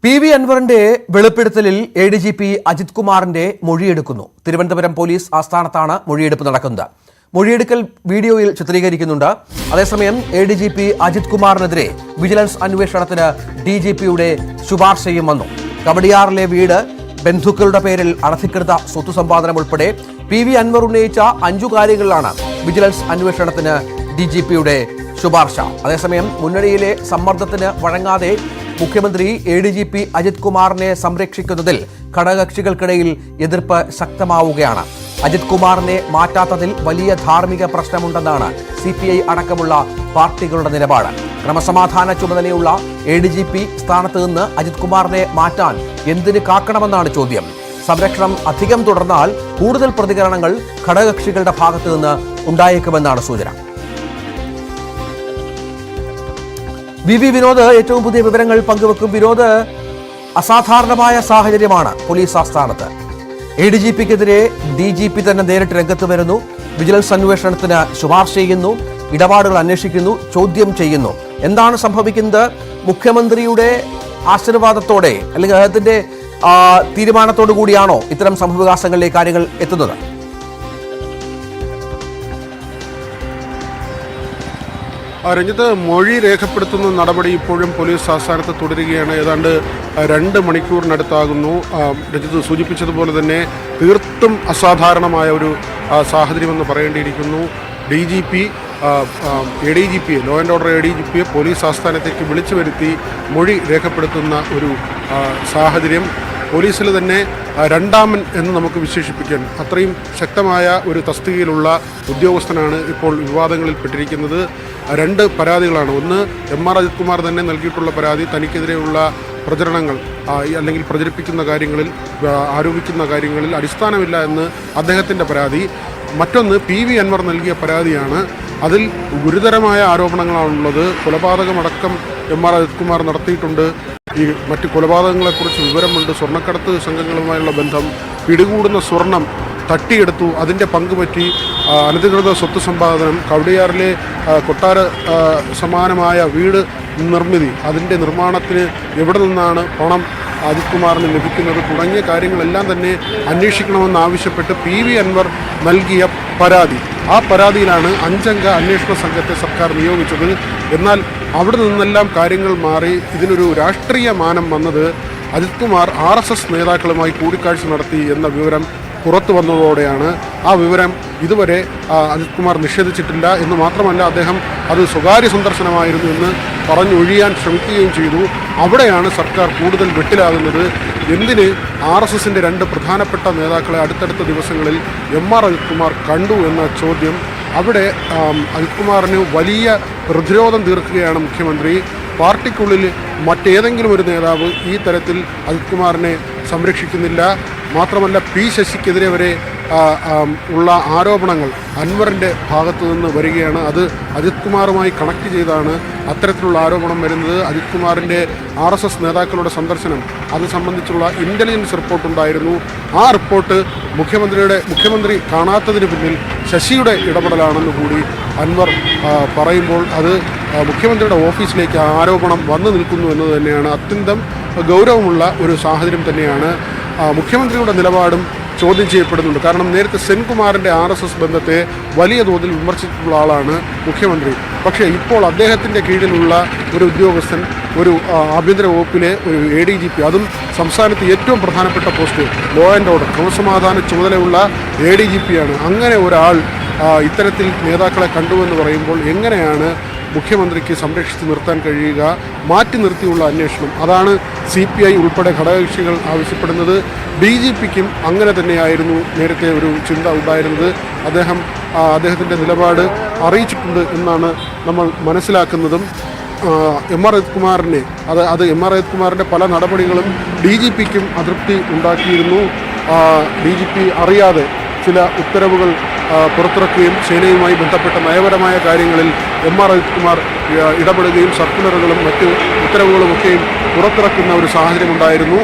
PV അൻവറിന്റെ വെളിപ്പെടുത്തലിൽ ADGP Ajith കുമാറിന്റെ മൊഴിയെടുക്കുന്നു. Thiruvananthapuram police ആസ്ഥാനത്താണ് മൊഴിയെടുപ്പ് നടക്കുന്നത്. മൊഴിയെടുക്കൽ വീഡിയോയിൽ ചിത്രീകരിക്കുന്നുണ്ട്. അതേസമയം ADGP അജിത് കുമാറിനെതിരെ വിജിലൻസ് അന്വേഷണത്തിന് DGPയുടെ ശുപാർശയും വന്നു. കവടിയാറിലെ വീട് ബന്ധുക്കളുടെ പേരിൽ അനധികൃത സ്വത്ത് സമ്പാദനം ഉൾപ്പെടെ PV അൻവർ ഉന്നയിച്ച 5 കാര്യങ്ങളിലാണ് വിജിലൻസ് അന്വേഷണത്തിന് DGPയുടെ ശുപാർശ. അതേസമയം മുന്നണിയിലെ സമ്മർദ്ദത്തിന് വഴങ്ങാതെ മുഖ്യമന്ത്രി ADGP അജിത് കുമാറിനെ സംരക്ഷിക്കുന്നതിൽ ഘടകകക്ഷികൾക്കിടയിൽ എതിർപ്പ് ശക്തമാവുകയാണ്. അജിത് കുമാറിനെ മാറ്റാത്തതിൽ വലിയ ധാർമ്മിക പ്രശ്നമുണ്ടെന്നാണ് CPI അടക്കമുള്ള പാർട്ടികളുടെ നിലപാട്. ക്രമസമാധാന ചുമതലയുള്ള ADGP സ്ഥാനത്ത് നിന്ന് അജിത് കുമാറിനെ മാറ്റാൻ എന്തിന് കാക്കണമെന്നാണ് ചോദ്യം. സംരക്ഷണം അധികം തുടർന്നാൽ കൂടുതൽ പ്രതികരണങ്ങൾ ഘടകകക്ഷികളുടെ ഭാഗത്തു നിന്ന് ഉണ്ടായേക്കുമെന്നാണ് സൂചന. VV വിനോദ് ഏറ്റവും പുതിയ വിവരങ്ങൾ പങ്കുവെക്കും. വിനോദ്, അസാധാരണമായ സാഹചര്യമാണ് പോലീസ് ആസ്ഥാനത്ത്. ADGPക്കെതിരെ DGP തന്നെ നേരിട്ട് രംഗത്ത് വരുന്നു. വിജിലൻസ് അന്വേഷണത്തിന് ശുപാർശ ചെയ്യുന്നു, ഇടപാടുകൾ അന്വേഷിക്കുന്നു, ചോദ്യം ചെയ്യുന്നു. എന്താണ് സംഭവിക്കുന്നത്? മുഖ്യമന്ത്രിയുടെ ആശീർവാദത്തോടെ അല്ലെങ്കിൽ അദ്ദേഹത്തിന്റെ തീരുമാനത്തോടു കൂടിയാണോ ഇത്തരം സംഭവവികാസങ്ങളിലേക്ക് കാര്യങ്ങൾ എത്തുന്നത്? രഞ്ജിത്ത്, മൊഴി രേഖപ്പെടുത്തുന്ന നടപടി ഇപ്പോഴും പോലീസ് ആസ്ഥാനത്ത് തുടരുകയാണ്. ഏതാണ്ട് 2 മണിക്കൂറിനടുത്താകുന്നു. രഞ്ജിത്ത് സൂചിപ്പിച്ചതുപോലെ തന്നെ തീർത്തും അസാധാരണമായ ഒരു സാഹചര്യമെന്ന് പറയേണ്ടിയിരിക്കുന്നു. DGP ADGP law and order ADGPയെ പോലീസ് ആസ്ഥാനത്തേക്ക് വിളിച്ചു വരുത്തി മൊഴി രേഖപ്പെടുത്തുന്ന ഒരു സാഹചര്യം. പോലീസിൽ തന്നെ രണ്ടാമൻ എന്ന് നമുക്ക് വിശേഷിപ്പിക്കാൻ അത്രയും ശക്തമായ ഒരു തസ്തികയിലുള്ള ഉദ്യോഗസ്ഥനാണ് ഇപ്പോൾ വിവാദങ്ങളിൽപ്പെട്ടിരിക്കുന്നത്. 2 പരാതികളാണ്. ഒന്ന്, MR അജിത് കുമാർ തന്നെ നൽകിയിട്ടുള്ള പരാതി, തനിക്കെതിരെയുള്ള പ്രചരണങ്ങൾ അല്ലെങ്കിൽ പ്രചരിപ്പിക്കുന്ന കാര്യങ്ങളിൽ ആരോപിക്കുന്ന കാര്യങ്ങളിൽ അടിസ്ഥാനമില്ല എന്ന് അദ്ദേഹത്തിൻ്റെ പരാതി. മറ്റൊന്ന് PV അൻവർ നൽകിയ പരാതിയാണ്. അതിൽ ഗുരുതരമായ ആരോപണങ്ങളാണുള്ളത്. കൊലപാതകമടക്കം MR അജിത് കുമാർ നടത്തിയിട്ടുണ്ട്. ഈ മറ്റ് കൊലപാതകങ്ങളെക്കുറിച്ച് വിവരമുണ്ട്. സ്വർണ്ണക്കടത്ത് സംഘങ്ങളുമായുള്ള ബന്ധം, പിടികൂടുന്ന സ്വർണം തട്ടിയെടുത്തു, അതിൻ്റെ പങ്കുപറ്റി അനധികൃത സ്വത്ത് സമ്പാദനം, കവടിയാറിലെ കൊട്ടാര സമാനമായ വീട് നിർമ്മിതി, അതിൻ്റെ നിർമ്മാണത്തിന് എവിടെ നിന്നാണ് പണം അജിത് കുമാറിന് ലഭിക്കുന്നത് തുടങ്ങിയ കാര്യങ്ങളെല്ലാം തന്നെ അന്വേഷിക്കണമെന്നാവശ്യപ്പെട്ട് PV അൻവർ നൽകിയ പരാതി. ആ പരാതിയിലാണ് 5 അംഗ അന്വേഷണ സംഘത്തെ സർക്കാർ നിയോഗിച്ചത്. എന്നാൽ അവിടെ നിന്നെല്ലാം കാര്യങ്ങൾ മാറി ഇതിനൊരു രാഷ്ട്രീയ മാനം വന്നത് അജിത് കുമാർ RSS നേതാക്കളുമായി കൂടിക്കാഴ്ച നടത്തി എന്ന വിവരം പുറത്തു വന്നതോടെയാണ്. ആ വിവരം ഇതുവരെ അജിത് കുമാർ നിഷേധിച്ചിട്ടില്ല എന്ന് മാത്രമല്ല, അദ്ദേഹം അത് സ്വകാര്യ സന്ദർശനമായിരുന്നു എന്ന് പറഞ്ഞൊഴിയാൻ ശ്രമിക്കുകയും ചെയ്തു. അവിടെയാണ് സർക്കാർ കൂടുതൽ വെട്ടിലാകുന്നത്. എന്തിന് RSSൻ്റെ 2 പ്രധാനപ്പെട്ട നേതാക്കളെ അടുത്തടുത്ത ദിവസങ്ങളിൽ MR അജിത് കുമാർ കണ്ടു എന്ന ചോദ്യം. അവിടെ അജിത് കുമാറിന് വലിയ പ്രതിരോധം തീർക്കുകയാണ് മുഖ്യമന്ത്രി. പാർട്ടിക്കുള്ളിൽ മറ്റേതെങ്കിലും ഒരു നേതാവ് ഈ തരത്തിൽ അജിത് കുമാറിനെ സംരക്ഷിക്കുന്നില്ല. മാത്രമല്ല, P ശശിക്കെതിരെ വരെ ഉള്ള ആരോപണങ്ങൾ അൻവറിൻ്റെ ഭാഗത്തു നിന്ന് വരികയാണ്. അത് അജിത് കുമാറുമായി കണക്ട് ചെയ്താണ് അത്തരത്തിലുള്ള ആരോപണം വരുന്നത്. അജിത് കുമാറിൻ്റെ RSS നേതാക്കളുടെ സന്ദർശനം, അത് സംബന്ധിച്ചുള്ള ഇൻ്റലിജൻസ് റിപ്പോർട്ടുണ്ടായിരുന്നു. ആ റിപ്പോർട്ട് മുഖ്യമന്ത്രി കാണാത്തതിന് പിന്നിൽ ശശിയുടെ ഇടപെടലാണെന്ന് കൂടി അൻവർ പറയുമ്പോൾ അത് മുഖ്യമന്ത്രിയുടെ ഓഫീസിലേക്ക് ആരോപണം വന്നു നിൽക്കുന്നു എന്നത് തന്നെയാണ് അത്യന്തം ഗൗരവമുള്ള ഒരു സാഹചര്യം തന്നെയാണ്. മുഖ്യമന്ത്രിയുടെ നിലപാടും ചോദ്യം ചെയ്യപ്പെടുന്നുണ്ട്. കാരണം നേരത്തെ സെൻകുമാറിൻ്റെ RSS ബന്ധത്തെ വലിയ തോതിൽ വിമർശിച്ചിട്ടുള്ള ആളാണ് മുഖ്യമന്ത്രി. പക്ഷേ ഇപ്പോൾ അദ്ദേഹത്തിൻ്റെ കീഴിലുള്ള ഒരു ഉദ്യോഗസ്ഥൻ, ഒരു ആഭ്യന്തര വകുപ്പിലെ ഒരു ADGP, അതും സംസ്ഥാനത്ത് ഏറ്റവും പ്രധാനപ്പെട്ട പോസ്റ്റ്, ലോ ആൻഡ് ഓർഡർ ക്രമസമാധാന ചുമതലയുള്ള ADGPയാണ്. അങ്ങനെ ഒരാൾ ഇത്തരത്തിൽ നേതാക്കളെ കണ്ടുവെന്ന് പറയുമ്പോൾ എങ്ങനെയാണ് മുഖ്യമന്ത്രിക്ക് സംരക്ഷിച്ച് നിർത്താൻ കഴിയുക? മാറ്റി നിർത്തിയുള്ള അന്വേഷണം, അതാണ് CPI ഉൾപ്പെടെ ഘടകകക്ഷികൾ ആവശ്യപ്പെടുന്നത്. DGPക്കും അങ്ങനെ തന്നെയായിരുന്നു നേരത്തെ ഒരു ചിന്ത ഉണ്ടായിരുന്നത്. അദ്ദേഹത്തിൻ്റെ നിലപാട് അറിയിച്ചിട്ടുണ്ട് എന്നാണ് നമ്മൾ മനസ്സിലാക്കുന്നതും. MR അജിത് കുമാറിനെ അത് MR അജിത് കുമാറിൻ്റെ പല നടപടികളും DGPക്കും അതൃപ്തി ഉണ്ടാക്കിയിരുന്നു. DGP അറിയാതെ ചില ഉത്തരവുകൾ പുറത്തിറക്കുകയും സേനയുമായി ബന്ധപ്പെട്ട നയപരമായ കാര്യങ്ങളിൽ MR അജിത് കുമാർ ഇടപെടുകയും സർക്കുലറുകളും മറ്റ് ഉത്തരവുകളുമൊക്കെയും പുറത്തിറക്കുന്ന ഒരു സാഹചര്യമുണ്ടായിരുന്നു.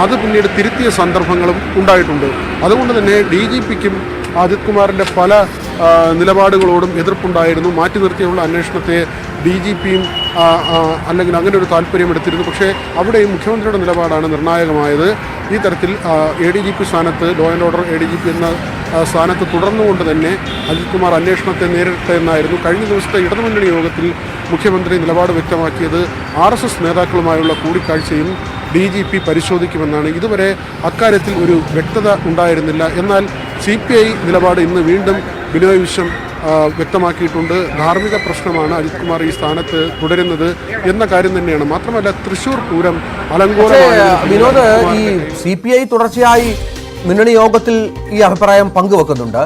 അത് പിന്നീട് തിരുത്തിയ സന്ദർഭങ്ങളും ഉണ്ടായിട്ടുണ്ട്. അതുകൊണ്ട് തന്നെ DGPക്കും അജിത് കുമാറിൻ്റെ പല നിലപാടുകളോടും എതിർപ്പുണ്ടായിരുന്നു. മാറ്റി നിർത്തിയുള്ള അന്വേഷണത്തെ DGPയും അല്ലെങ്കിൽ അങ്ങനെ ഒരു താല്പര്യം എടുത്തിരുന്നു. പക്ഷേ അവിടെയും മുഖ്യമന്ത്രിയുടെ നിലപാടാണ് നിർണായകമായത്. ഈ തരത്തിൽ ADGP സ്ഥാനത്ത്, ലോ ആൻഡ് ഓർഡർ ADGP എന്ന സ്ഥാനത്ത് തുടർന്നുകൊണ്ട് തന്നെ അജിത് കുമാർ അന്വേഷണത്തെ നേരിട്ടെ എന്നായിരുന്നു. കഴിഞ്ഞ ദിവസത്തെ ഇടതുമുന്നണി യോഗത്തിൽ മുഖ്യമന്ത്രി നിലപാട് വ്യക്തമാക്കിയത് RSS നേതാക്കളുമായുള്ള കൂടിക്കാഴ്ചയും DGP പരിശോധിക്കുമെന്നാണ്. ഇതുവരെ അക്കാര്യത്തിൽ ഒരു വ്യക്തത ഉണ്ടായിരുന്നില്ല. എന്നാൽ CPI നിലപാട് ഇന്ന് വീണ്ടും ബിനോയ് വിശ്വം വ്യക്തമാക്കിയിട്ടുണ്ട്. ധാർമ്മിക പ്രശ്നമാണ് അജിത് കുമാർ ഈ സ്ഥാനത്ത് തുടരുന്നത് എന്ന കാര്യം തന്നെയാണ്. മാത്രമല്ല തൃശൂർ പൂരം അലങ്കോലമായ വിനോദ്, ഈ CPI തുടർച്ചയായി മുന്നണി യോഗത്തിൽ ഈ അഭിപ്രായം പങ്കുവെക്കുന്നുണ്ട്.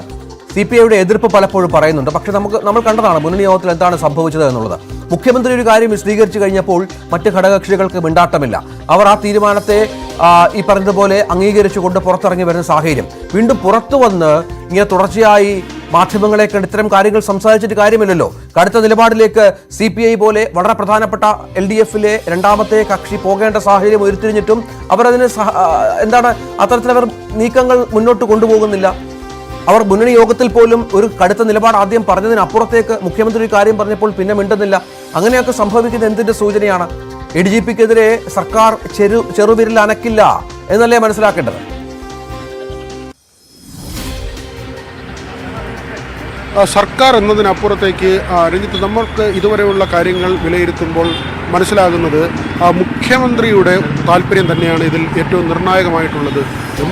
CPIയുടെ എതിർപ്പ് പലപ്പോഴും പറയുന്നുണ്ട്. പക്ഷെ നമ്മൾ കണ്ടതാണ് മുന്നണി യോഗത്തിൽ എന്താണ് സംഭവിച്ചത് എന്നുള്ളത്. മുഖ്യമന്ത്രി ഒരു കാര്യം വിശദീകരിച്ചു കഴിഞ്ഞപ്പോൾ മറ്റ് ഘടകകക്ഷികൾക്ക് മിണ്ടാട്ടമില്ല. അവർ ആ തീരുമാനത്തെ ഈ പറഞ്ഞതുപോലെ അംഗീകരിച്ചുകൊണ്ട് പുറത്തിറങ്ങി വരുന്ന സാഹചര്യം. വീണ്ടും പുറത്തു വന്ന് ഇങ്ങനെ തുടർച്ചയായി മാധ്യമങ്ങളെ കണ്ട് ഇത്തരം കാര്യങ്ങൾ സംസാരിച്ചിട്ട് കാര്യമില്ലല്ലോ. കടുത്ത നിലപാടിലേക്ക് CPI പോലെ വളരെ പ്രധാനപ്പെട്ട LDFിലെ രണ്ടാമത്തെ കക്ഷി പോകേണ്ട സാഹചര്യം ഉരുത്തിരിഞ്ഞിട്ടും അവരതിന് എന്താണ് അത്തരത്തിലവർ നീക്കങ്ങൾ മുന്നോട്ട് കൊണ്ടുപോകുന്നില്ല. അവർ മുന്നണി യോഗത്തിൽ പോലും ഒരു കടുത്ത നിലപാട് ആദ്യം പറഞ്ഞതിനപ്പുറത്തേക്ക് മുഖ്യമന്ത്രി കാര്യം പറഞ്ഞപ്പോൾ പിന്നെ മിണ്ടുന്നില്ല. അങ്ങനെയൊക്കെ സംഭവിക്കുന്ന എന്തിന്റെ സൂചനയാണ്? ADGPക്കെതിരെ സർക്കാർ ചെറുവിരൽ അനക്കില്ല എന്നല്ലേ മനസ്സിലാക്കേണ്ടത്? സർക്കാർ എന്നതിനപ്പുറത്തേക്ക് രഞ്ജിത്ത്, നമ്മൾക്ക് ഇതുവരെയുള്ള കാര്യങ്ങൾ വിലയിരുത്തുമ്പോൾ മനസ്സിലാകുന്നത് മുഖ്യമന്ത്രിയുടെ താല്പര്യം തന്നെയാണ് ഇതിൽ ഏറ്റവും നിർണായകമായിട്ടുള്ളത്.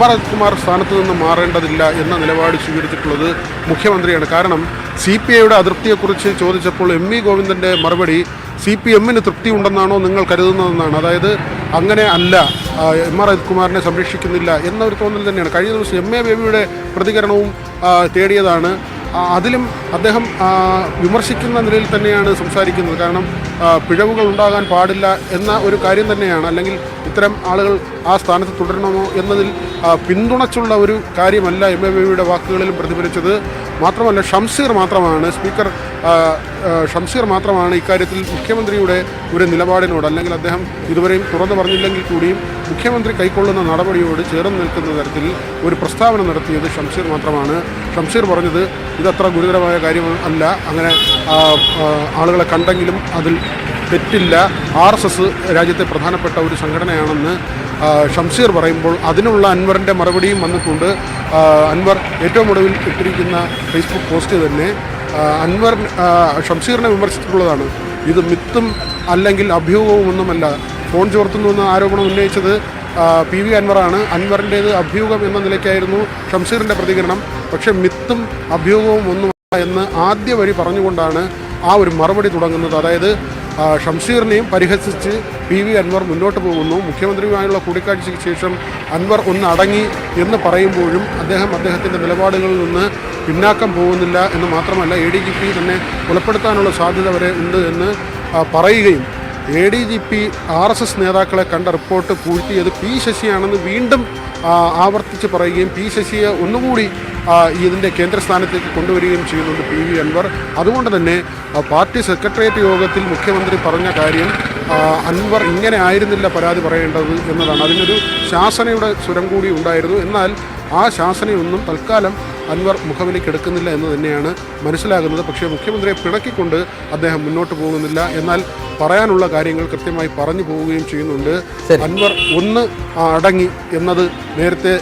അജിത് കുമാർ സ്ഥാനത്ത് നിന്ന് മാറേണ്ടതില്ല എന്ന നിലപാട് സ്വീകരിച്ചിട്ടുള്ളത് മുഖ്യമന്ത്രിയാണ്. കാരണം CPIയുടെ അതൃപ്തിയെക്കുറിച്ച് ചോദിച്ചപ്പോൾ MV ഗോവിന്ദൻ്റെ മറുപടി CPMന് തൃപ്തി ഉണ്ടെന്നാണോ നിങ്ങൾ കരുതുന്നതെന്നാണ്. അതായത് അങ്ങനെ അല്ല, അജിത് കുമാറിനെ സംരക്ഷിക്കുന്നില്ല എന്നൊരു തോന്നൽ തന്നെയാണ്. കഴിഞ്ഞ ദിവസം MA ബേബിയുടെ പ്രതികരണവും തേടിയതാണ്. അതിലും അദ്ദേഹം വിമർശിക്കുന്ന നിലയിൽ തന്നെയാണ് സംസാരിക്കുന്നത്. കാരണം പിഴവുകൾ ഉണ്ടാകാൻ പാടില്ല എന്ന ഒരു കാര്യം തന്നെയാണ്. അല്ലെങ്കിൽ ഇത്തരം ആളുകൾ ആ സ്ഥാനത്ത് തുടരണമോ എന്നതിൽ പിന്തുണച്ചുള്ള ഒരു കാര്യമല്ല MA ബേബിയുടെ വാക്കുകളിലും പ്രതിഫലിച്ചത്. മാത്രമല്ല സ്പീക്കർ ഷംസീർ മാത്രമാണ് ഇക്കാര്യത്തിൽ മുഖ്യമന്ത്രിയുടെ ഒരു നിലപാടിനോട്, അല്ലെങ്കിൽ അദ്ദേഹം ഇതുവരെയും തുറന്നു പറഞ്ഞില്ലെങ്കിൽ കൂടിയും മുഖ്യമന്ത്രി കൈക്കൊള്ളുന്ന നടപടിയോട് ചേർന്ന് നിൽക്കുന്ന തരത്തിൽ ഒരു പ്രസ്താവന നടത്തിയത് ഷംസീർ മാത്രമാണ്. ഷംസീർ പറഞ്ഞത് ഇതത്ര ഗുരുതരമായ കാര്യം അല്ല, അങ്ങനെ ആളുകളെ കണ്ടെങ്കിലും അതിൽ തെറ്റില്ല, RSS രാജ്യത്തെ പ്രധാനപ്പെട്ട ഒരു സംഘടനയാണെന്ന് ഷംസീർ പറയുമ്പോൾ അതിനുള്ള അൻവറിൻ്റെ മറുപടിയും വന്നിട്ടുണ്ട്. അൻവർ ഏറ്റവും ഒടുവിൽ ഇട്ടിരിക്കുന്ന ഫേസ്ബുക്ക് പോസ്റ്റ് തന്നെ അൻവർ ഷംസീറിനെ വിമർശിച്ചിട്ടുള്ളതാണ്. ഇത് മിത്തും അല്ലെങ്കിൽ അഭ്യൂഹവും ഒന്നുമല്ല. ഫോൺ ചോർത്തുന്നുവെന്ന ആരോപണം ഉന്നയിച്ചത് PV അൻവറാണ്. അൻവറിൻ്റേത് അഭ്യൂഹം എന്ന നിലയ്ക്കായിരുന്നു ഷംസീറിൻ്റെ പ്രതികരണം. പക്ഷേ മിത്തും അഭ്യൂഹവും ഒന്നുമല്ല എന്ന് ആദ്യ വരി പറഞ്ഞുകൊണ്ടാണ് ആ ഒരു മറുപടി തുടങ്ങുന്നത്. അതായത് ഷംസീറിനെയും പരിഹസിച്ച് PV അൻവർ മുന്നോട്ട് പോകുന്നു. മുഖ്യമന്ത്രിയുമായുള്ള കൂടിക്കാഴ്ചയ്ക്ക് ശേഷം അൻവർ ഒന്ന് അടങ്ങി എന്ന് പറയുമ്പോഴും അദ്ദേഹത്തിൻ്റെ നിലപാടുകളിൽ നിന്ന് പിന്നാക്കം പോകുന്നില്ല എന്ന് മാത്രമല്ല ADGP തന്നെ കൊലപ്പെടുത്താനുള്ള സാധ്യത വരെ ഉണ്ട് എന്ന് പറയുകയും ADGP RSS നേതാക്കളെ കണ്ട റിപ്പോർട്ട് പൂഴ്ത്തിയത് P ശശിയാണെന്ന് വീണ്ടും ആവർത്തിച്ച് പറയുകയും P ശശിയെ ഒന്നുകൂടി ഇതിൻ്റെ കേന്ദ്രസ്ഥാനത്തേക്ക് കൊണ്ടുവരികയും ചെയ്യുന്നുണ്ട് PV അൻവർ. അതുകൊണ്ട് തന്നെ പാർട്ടി സെക്രട്ടേറിയറ്റ് യോഗത്തിൽ മുഖ്യമന്ത്രി പറഞ്ഞ കാര്യം അൻവർ ഇങ്ങനെ ആയിരുന്നില്ല പരാതി പറയേണ്ടത് എന്നതാണ്. അതിനൊരു ശാസനയുടെ സ്വരം കൂടി ഉണ്ടായിരുന്നു. എന്നാൽ ആ ശാസനയൊന്നും തൽക്കാലം അൻവർ മുഖവിലേക്കെടുക്കുന്നില്ല എന്ന് തന്നെയാണ് മനസ്സിലാകുന്നത്. പക്ഷേ മുഖ്യമന്ത്രിയെ പിണക്കിക്കൊണ്ട് അദ്ദേഹം മുന്നോട്ട് പോകുന്നില്ല. എന്നാൽ പറയാനുള്ള കാര്യങ്ങൾ കൃത്യമായി പറഞ്ഞു പോവുകയും ചെയ്യുന്നുണ്ട്. അൻവർ ഒന്ന് അടങ്ങി എന്നത് നേരത്തെ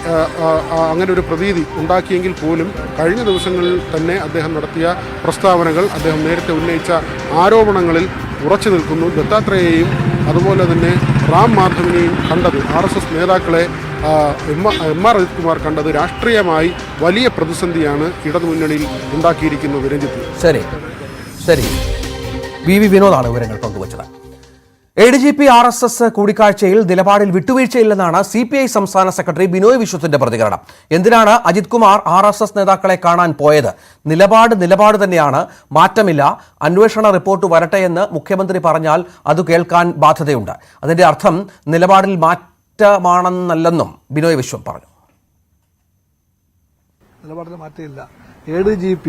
അങ്ങനെ ഒരു പ്രതീതി ഉണ്ടാക്കിയെങ്കിൽ പോലും കഴിഞ്ഞ ദിവസങ്ങളിൽ തന്നെ അദ്ദേഹം നടത്തിയ പ്രസ്താവനകൾ, അദ്ദേഹം നേരത്തെ ഉന്നയിച്ച ആരോപണങ്ങളിൽ ഉറച്ചു നിൽക്കുന്നു. ദത്താത്രേയെയും അതുപോലെ തന്നെ റാം മാധവിനെയും കണ്ടത്, RSS നേതാക്കളെ അജിത് കുമാർ കണ്ടത് രാഷ്ട്രീയമായി വലിയ പ്രതിസന്ധിയാണ് ഇടതുമുന്നണിയിൽ ഉണ്ടാക്കിയിരിക്കുന്നത്. രഞ്ജിത്ത്, ശരി. VV വിനോദാണ് വിവരങ്ങൾ പങ്കുവച്ചത്. ADGP RSS കൂടിക്കാഴ്ചയിൽ നിലപാടിൽ വിട്ടുവീഴ്ചയില്ലെന്നാണ് CPI സംസ്ഥാന സെക്രട്ടറി ബിനോയ് വിശ്വത്തിന്റെ പ്രതികരണം. എന്തിനാണ് അജിത് കുമാർ RSS നേതാക്കളെ കാണാൻ പോയത്? നിലപാട് തന്നെയാണ്, മാറ്റമില്ല. അന്വേഷണ റിപ്പോർട്ട് വരട്ടെ എന്ന് മുഖ്യമന്ത്രി പറഞ്ഞാൽ അത് കേൾക്കാൻ ബാധ്യതയുണ്ട്. അതിന്റെ അർത്ഥം നിലപാടിൽ മാറ്റമാണെന്നല്ലെന്നും ബിനോയ് വിശ്വം പറഞ്ഞു. നിലപാടിന് മാറ്റമില്ല. ADGP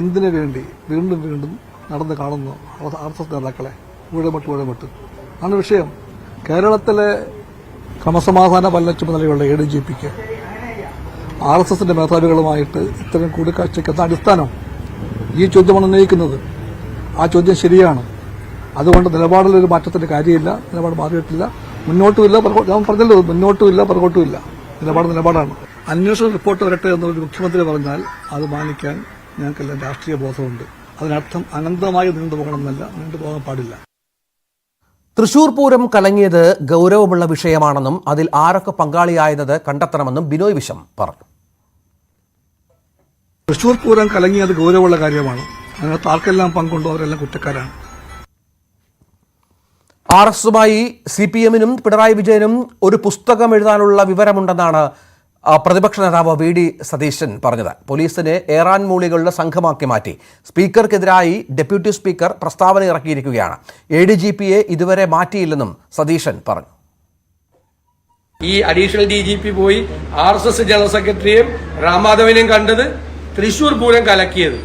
എന്തിനു വേണ്ടി വീണ്ടും നടന്ന് കാണുന്നു RSS നേതാക്കളെ? ഊഴമിട്ട് ആണ് വിഷയം. കേരളത്തിലെ ക്രമസമാധാന പാലന ചുമതലയുള്ള ADGPക്ക് RSSന്റെ മേധാവികളുമായിട്ട് ഇത്തരം കൂടിക്കാഴ്ചയ്ക്ക് എന്താ അടിസ്ഥാനം? ഈ ചോദ്യമാണ് ഉന്നയിക്കുന്നത്. ആ ചോദ്യം ശരിയാണ്. അതുകൊണ്ട് നിലപാടിലൊരു മാറ്റത്തിന്റെ കാര്യമില്ല. നിലപാട് മാറിയിട്ടില്ല. മുന്നോട്ടുമില്ല, ഞാൻ പറഞ്ഞല്ലോ, മുന്നോട്ടുമില്ല, പുറകോട്ടുമില്ല. നിലപാടാണ്. അന്വേഷണ റിപ്പോർട്ട് വരട്ടെ എന്നൊരു മുഖ്യമന്ത്രി പറഞ്ഞാൽ അത് മാനിക്കാൻ ഞങ്ങൾക്കെല്ലാം രാഷ്ട്രീയ ബോധമുണ്ട്. അതിനർത്ഥം അനന്തമായി നീണ്ടുപോകണമെന്നല്ല, നീണ്ടുപോകാൻ പാടില്ല. തൃശൂർ പൂരം കലങ്ങിയത് ഗൗരവമുള്ള വിഷയമാണെന്നും അതിൽ ആരൊക്കെ പങ്കാളിയായത് കണ്ടെത്തണമെന്നും ബിനോയ് വിശ്വം പറഞ്ഞു. തൃശൂർ പൂരം കലങ്ങിയത് ഗൗരവമുള്ള കാര്യമാണ്. അതിനകത്ത് ആർക്കെല്ലാം പങ്കുണ്ടോ അവരെല്ലാം കുറ്റക്കാരാണ്. RSസുമായി CPMനും പിണറായി വിജയനും ഒരു പുസ്തകം എഴുതാനുള്ള വിവരമുണ്ടെന്നാണ് പ്രതിപക്ഷ നേതാവ് VD സതീശൻ പറഞ്ഞത്. പോലീസിനെ ഏറാൻ മൂളികളുടെ സംഘമാക്കി മാറ്റി. സ്പീക്കർക്കെതിരായി ഡെപ്യൂട്ടി സ്പീക്കർ പ്രസ്താവന ഇറക്കിയിരിക്കുകയാണ്. ADGPയെ ഇതുവരെ മാറ്റിയില്ലെന്നും സതീശൻ പറഞ്ഞു. ഈ അഡീഷണൽ DGP പോയി RSS ജനറൽ സെക്രട്ടറിയും രാംമാധവനെയും കണ്ടത് തൃശൂർ പൂരം കലക്കിയത്.